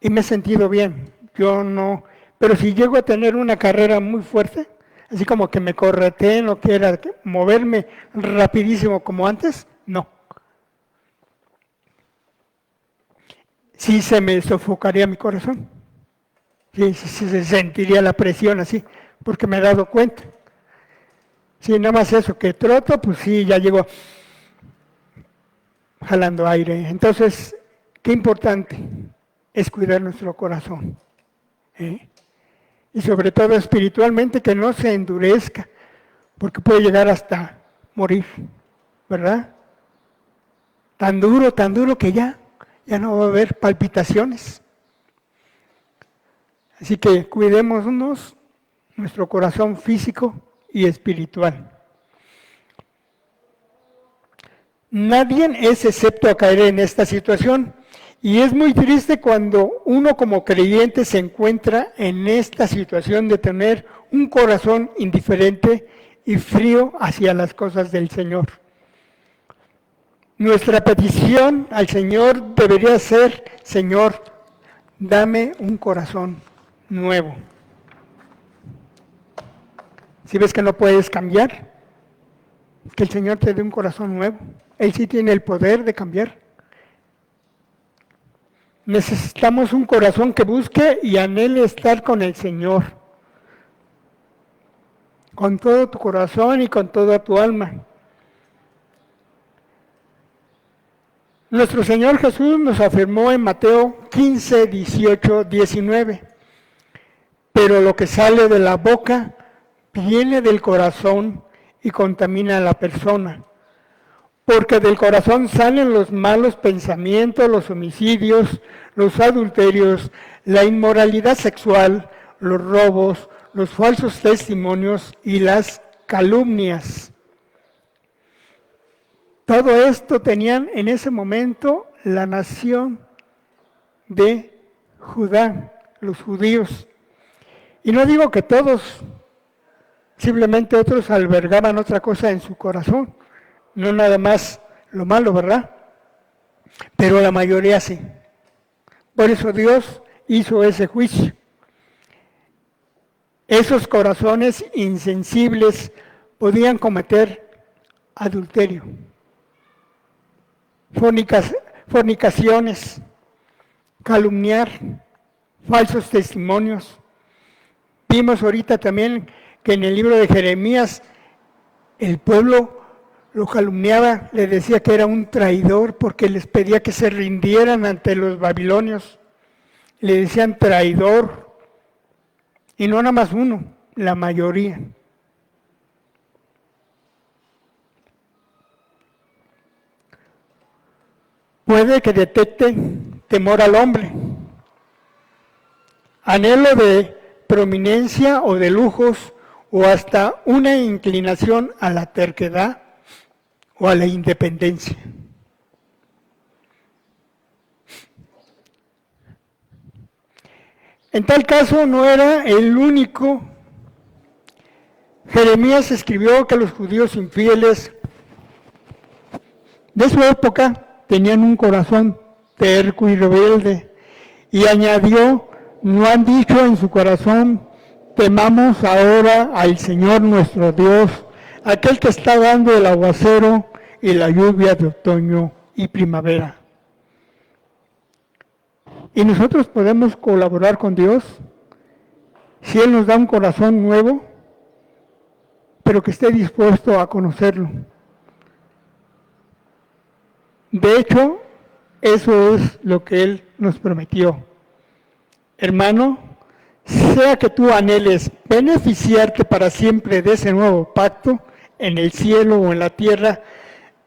[SPEAKER 1] y me he sentido bien. Yo no, pero si llego a tener una carrera muy fuerte, así como que me correteen o quiera moverme rapidísimo como antes, no. Sí se me sofocaría mi corazón. Sí, se sentiría la presión así, porque me he dado cuenta. Sí, nada más eso, que troto, pues sí, ya llego jalando aire. Entonces, qué importante es cuidar nuestro corazón. Y sobre todo espiritualmente, que no se endurezca, porque puede llegar hasta morir, ¿verdad? Tan duro que ya no va a haber palpitaciones. Así que cuidémonos nuestro corazón físico y espiritual. Nadie es excepto a caer en esta situación. Y es muy triste cuando uno como creyente se encuentra en esta situación de tener un corazón indiferente y frío hacia las cosas del Señor. Nuestra petición al Señor debería ser: Señor, dame un corazón nuevo. Si ves que no puedes cambiar, que el Señor te dé un corazón nuevo. Él sí tiene el poder de cambiar. Necesitamos un corazón que busque y anhele estar con el Señor, con todo tu corazón y con toda tu alma. Nuestro Señor Jesús nos afirmó en Mateo 15, 18, 19, pero lo que sale de la boca viene del corazón y contamina a la persona. Porque del corazón salen los malos pensamientos, los homicidios, los adulterios, la inmoralidad sexual, los robos, los falsos testimonios y las calumnias. Todo esto tenían en ese momento la nación de Judá, los judíos. Y no digo que todos, simplemente otros albergaban otra cosa en su corazón. No nada más lo malo, ¿verdad? Pero la mayoría sí. Por eso Dios hizo ese juicio. Esos corazones insensibles podían cometer adulterio, fornicaciones, calumniar, falsos testimonios. Vimos ahorita también que en el libro de Jeremías el pueblo lo calumniaba, le decía que era un traidor porque les pedía que se rindieran ante los babilonios. Le decían traidor, y no nada más uno, la mayoría. Puede que detecte temor al hombre, anhelo de prominencia o de lujos, o hasta una inclinación a la terquedad o a la independencia. En tal caso no era el único. Jeremías escribió que los judíos infieles de su época tenían un corazón terco y rebelde, y añadió, no han dicho en su corazón, temamos ahora al Señor nuestro Dios, aquel que está dando el aguacero y la lluvia de otoño y primavera. Y nosotros podemos colaborar con Dios si Él nos da un corazón nuevo, pero que esté dispuesto a conocerlo. De hecho, eso es lo que Él nos prometió. Hermano, sea que tú anheles beneficiarte para siempre de ese nuevo pacto, en el cielo o en la tierra,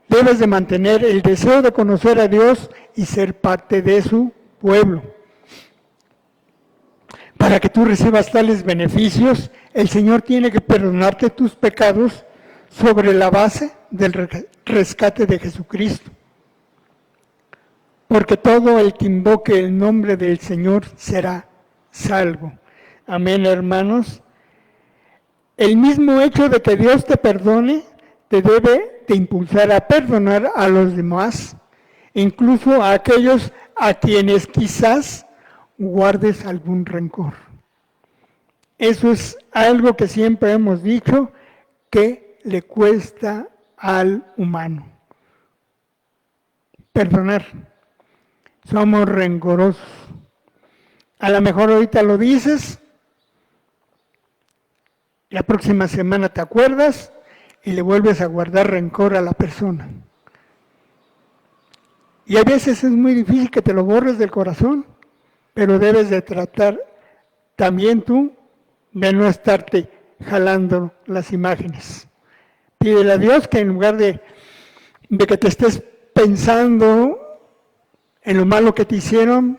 [SPEAKER 1] debes de mantener el deseo de conocer a Dios y ser parte de su pueblo. Para que tú recibas tales beneficios, el Señor tiene que perdonarte tus pecados sobre la base del rescate de Jesucristo. Porque todo el que invoque el nombre del Señor será salvo. Amén, hermanos. El mismo hecho de que Dios te perdone te debe de impulsar a perdonar a los demás, incluso a aquellos a quienes quizás guardes algún rencor. Eso es algo que siempre hemos dicho que le cuesta al humano. Perdonar. Somos rencorosos. A lo mejor ahorita lo dices, la próxima semana te acuerdas y le vuelves a guardar rencor a la persona. Y a veces es muy difícil que te lo borres del corazón, pero debes de tratar también tú de no estarte jalando las imágenes. Pídele a Dios que en lugar de que te estés pensando en lo malo que te hicieron,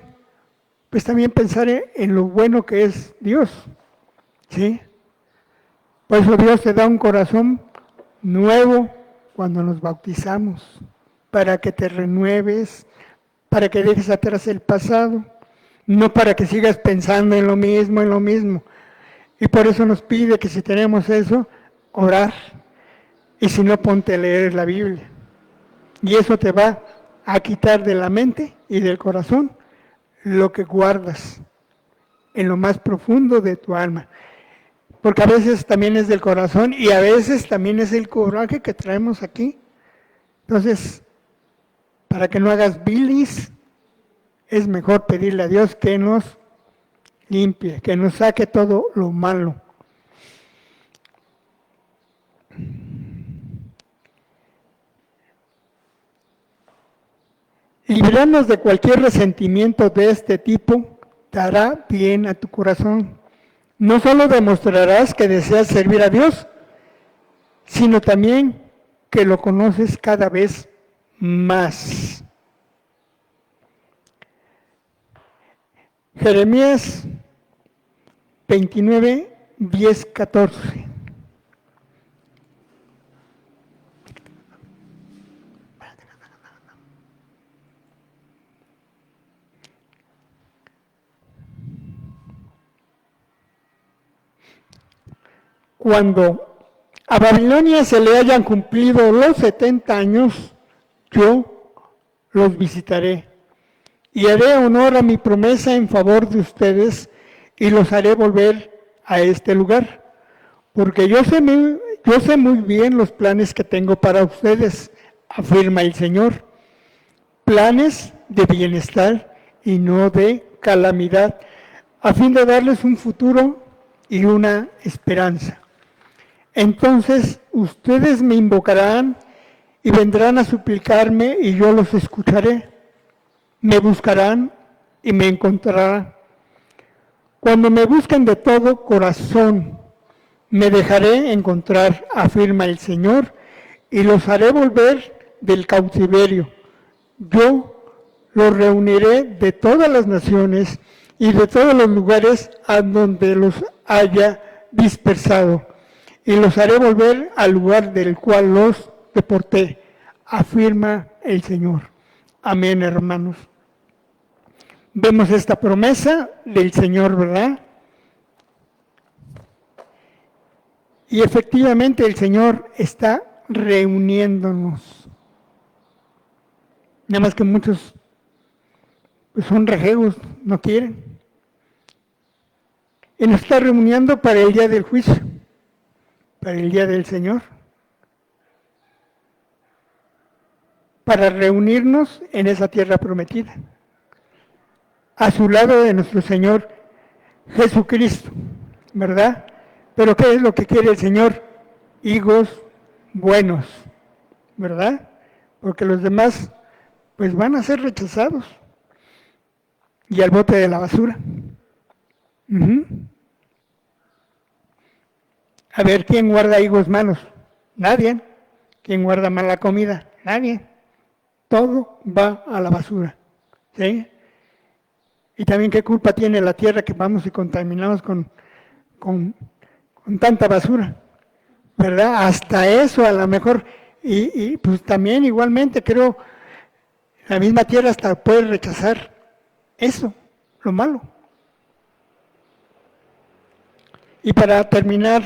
[SPEAKER 1] pues también pensar en lo bueno que es Dios, ¿sí? Por eso Dios te da un corazón nuevo cuando nos bautizamos, para que te renueves, para que dejes atrás el pasado, no para que sigas pensando en lo mismo. Y por eso nos pide que si tenemos eso, orar, y si no, ponte a leer la Biblia. Y eso te va a quitar de la mente y del corazón lo que guardas en lo más profundo de tu alma. Porque a veces también es del corazón y a veces también es el coraje que traemos aquí. Entonces, para que no hagas bilis, es mejor pedirle a Dios que nos limpie, que nos saque todo lo malo. Librarnos de cualquier resentimiento de este tipo te hará bien a tu corazón. No solo demostrarás que deseas servir a Dios, sino también que lo conoces cada vez más. Jeremías 29, 10, 14. Cuando a Babilonia se le hayan cumplido los 70 años, yo los visitaré y haré honor a mi promesa en favor de ustedes y los haré volver a este lugar, porque yo sé muy bien los planes que tengo para ustedes, afirma el Señor, planes de bienestar y no de calamidad, a fin de darles un futuro y una esperanza. Entonces ustedes me invocarán y vendrán a suplicarme y yo los escucharé. Me buscarán y me encontrarán. Cuando me busquen de todo corazón, me dejaré encontrar, afirma el Señor, y los haré volver del cautiverio. Yo los reuniré de todas las naciones y de todos los lugares a donde los haya dispersado, y los haré volver al lugar del cual los deporté, afirma el Señor. Amén, hermanos. Vemos esta promesa del Señor, ¿verdad? Y efectivamente el Señor está reuniéndonos. Nada más que muchos pues, son rejegos, no quieren. Y nos está reuniendo para el día del juicio, para el día del Señor. Para reunirnos en esa tierra prometida. A su lado de nuestro Señor Jesucristo, ¿verdad? Pero ¿qué es lo que quiere el Señor? Higos buenos, ¿verdad? Porque los demás pues van a ser rechazados y al bote de la basura. A ver, ¿quién guarda higos malos? Nadie. ¿Quién guarda mala comida? Nadie. Todo va a la basura. ¿Sí? Y también qué culpa tiene la tierra que vamos y contaminamos con tanta basura, ¿verdad? Hasta eso a lo mejor, y pues también igualmente creo, la misma tierra hasta puede rechazar eso, lo malo. Y para terminar,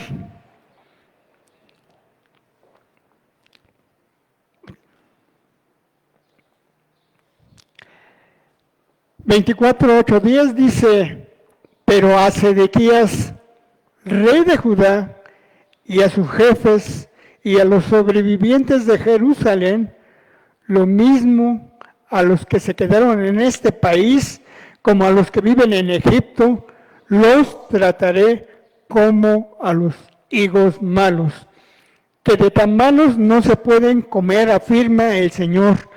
[SPEAKER 1] (24:8-10) dice, pero a Sedequías, rey de Judá, y a sus jefes y a los sobrevivientes de Jerusalén, lo mismo a los que se quedaron en este país como a los que viven en Egipto, los trataré como a los higos malos, que de tan malos no se pueden comer, afirma el Señor.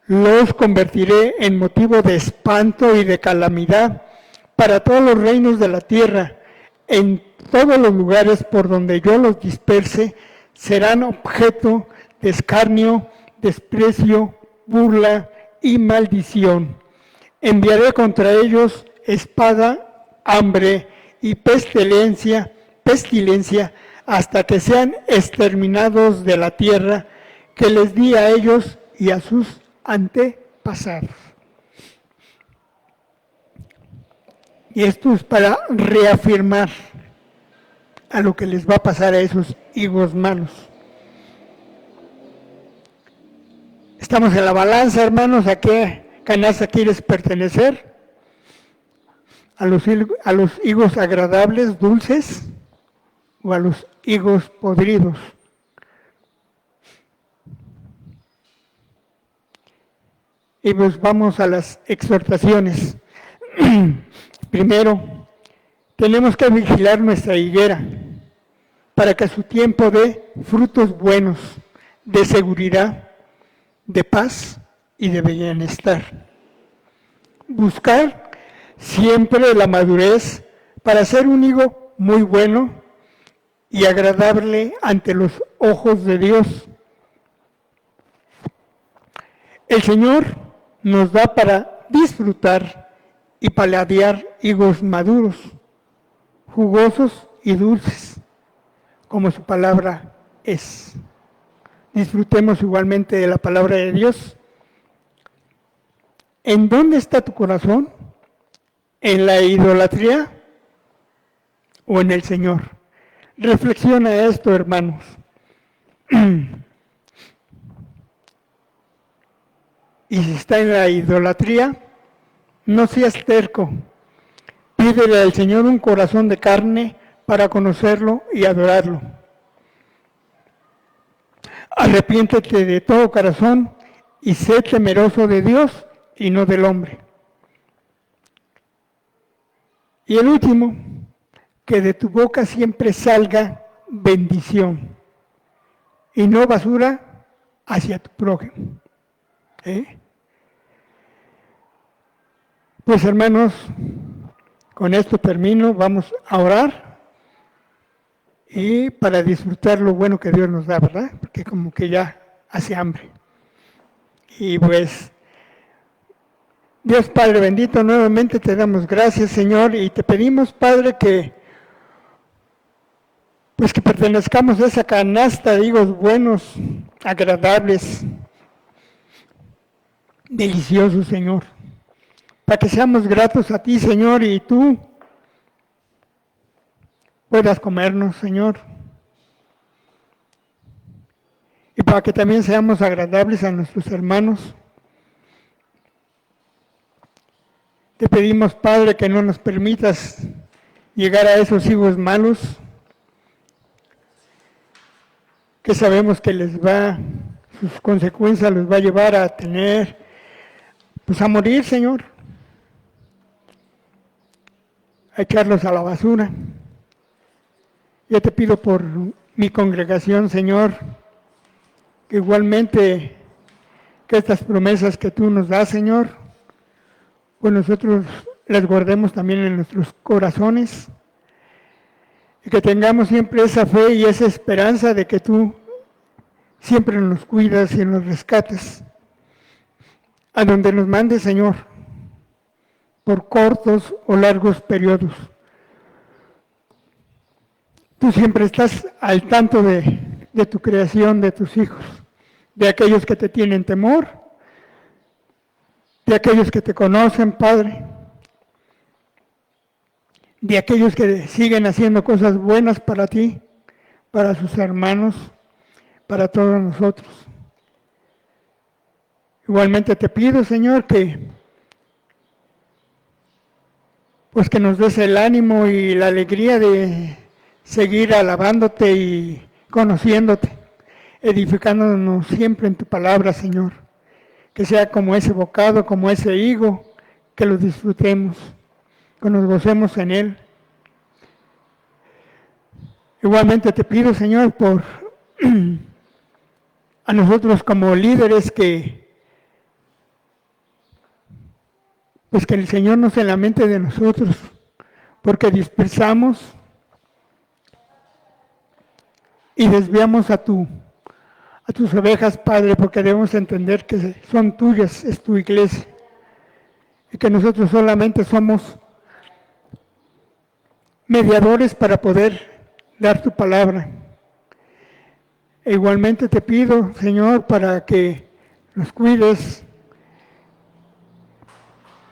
[SPEAKER 1] Los convertiré en motivo de espanto y de calamidad para todos los reinos de la tierra. En todos los lugares por donde yo los disperse serán objeto de escarnio, desprecio, burla y maldición. Enviaré contra ellos espada, hambre y pestilencia, hasta que sean exterminados de la tierra que les di a ellos y a sus antepasados. Y esto es para reafirmar a lo que les va a pasar a esos higos malos. Estamos en la balanza, hermanos. ¿A qué canasta quieres pertenecer? ¿A los higos agradables, dulces, o a los higos podridos? Y pues vamos a las exhortaciones. Primero, tenemos que vigilar nuestra higuera para que a su tiempo dé frutos buenos, de seguridad, de paz y de bienestar. Buscar siempre la madurez para ser un higo muy bueno y agradable ante los ojos de Dios. El Señor nos da para disfrutar y paladear higos maduros, jugosos y dulces, como su palabra es. Disfrutemos igualmente de la palabra de Dios. ¿En dónde está tu corazón? ¿En la idolatría o en el Señor? Reflexiona esto, hermanos. Y si está en la idolatría, no seas terco. Pídele al Señor un corazón de carne para conocerlo y adorarlo. Arrepiéntete de todo corazón y sé temeroso de Dios y no del hombre. Y el último, que de tu boca siempre salga bendición y no basura hacia tu prójimo. Pues hermanos, con esto termino, vamos a orar y para disfrutar lo bueno que Dios nos da, ¿verdad? Porque como que ya hace hambre. Y pues Dios Padre bendito, nuevamente te damos gracias, Señor, y te pedimos, Padre, que pertenezcamos a esa canasta de higos buenos, agradables, deliciosos, Señor, para que seamos gratos a ti, Señor, y tú puedas comernos, Señor, y para que también seamos agradables a nuestros hermanos. Te pedimos, Padre, que no nos permitas llegar a esos higos malos, que sabemos que sus consecuencias los va a llevar a tener, a morir, Señor, a echarlos a la basura. Yo te pido por mi congregación, Señor, que igualmente que estas promesas que tú nos das, Señor, pues nosotros las guardemos también en nuestros corazones y que tengamos siempre esa fe y esa esperanza de que tú siempre nos cuidas y nos rescates a donde nos mandes, Señor, por cortos o largos periodos. Tú siempre estás al tanto de tu creación, de tus hijos, de aquellos que te tienen temor, de aquellos que te conocen, Padre, de aquellos que siguen haciendo cosas buenas para ti, para sus hermanos, para todos nosotros. Igualmente te pido, Señor, que nos des el ánimo y la alegría de seguir alabándote y conociéndote, edificándonos siempre en tu palabra, Señor. Que sea como ese bocado, como ese higo, que lo disfrutemos, que nos gocemos en él. Igualmente te pido, Señor, por a nosotros como líderes que el Señor no se lamente de nosotros, porque dispersamos y desviamos a tus ovejas, Padre, porque debemos entender que son tuyas, es tu iglesia, y que nosotros solamente somos mediadores para poder dar tu palabra. E igualmente te pido, Señor, para que nos cuides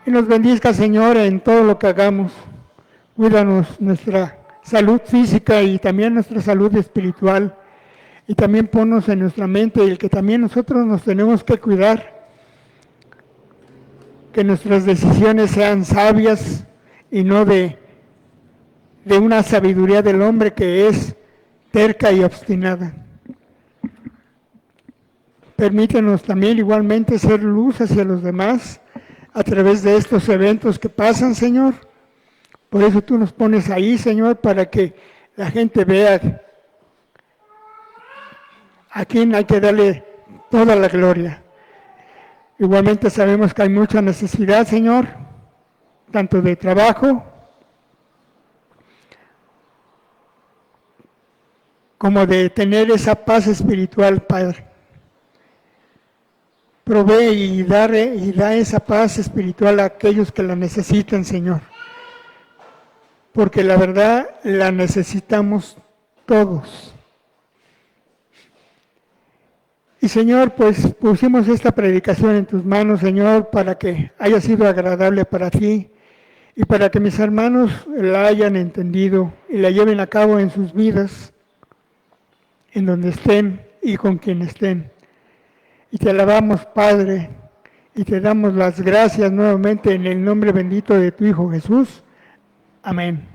[SPEAKER 1] y nos bendizcas, Señor, en todo lo que hagamos. Cuídanos nuestra salud física y también nuestra salud espiritual. Y también ponnos en nuestra mente el que también nosotros nos tenemos que cuidar, que nuestras decisiones sean sabias y no de una sabiduría del hombre que es terca y obstinada. Permítenos también igualmente ser luz hacia los demás a través de estos eventos que pasan, Señor. Por eso tú nos pones ahí, Señor, para que la gente vea a quién hay que darle toda la gloria. Igualmente sabemos que hay mucha necesidad, Señor, tanto de trabajo como de tener esa paz espiritual, Padre. Provee y da esa paz espiritual a aquellos que la necesitan, Señor. Porque la verdad la necesitamos todos. Y Señor, pusimos esta predicación en tus manos, Señor, para que haya sido agradable para ti y para que mis hermanos la hayan entendido y la lleven a cabo en sus vidas, en donde estén y con quien estén. Y te alabamos, Padre, y te damos las gracias nuevamente en el nombre bendito de tu Hijo Jesús. Amén.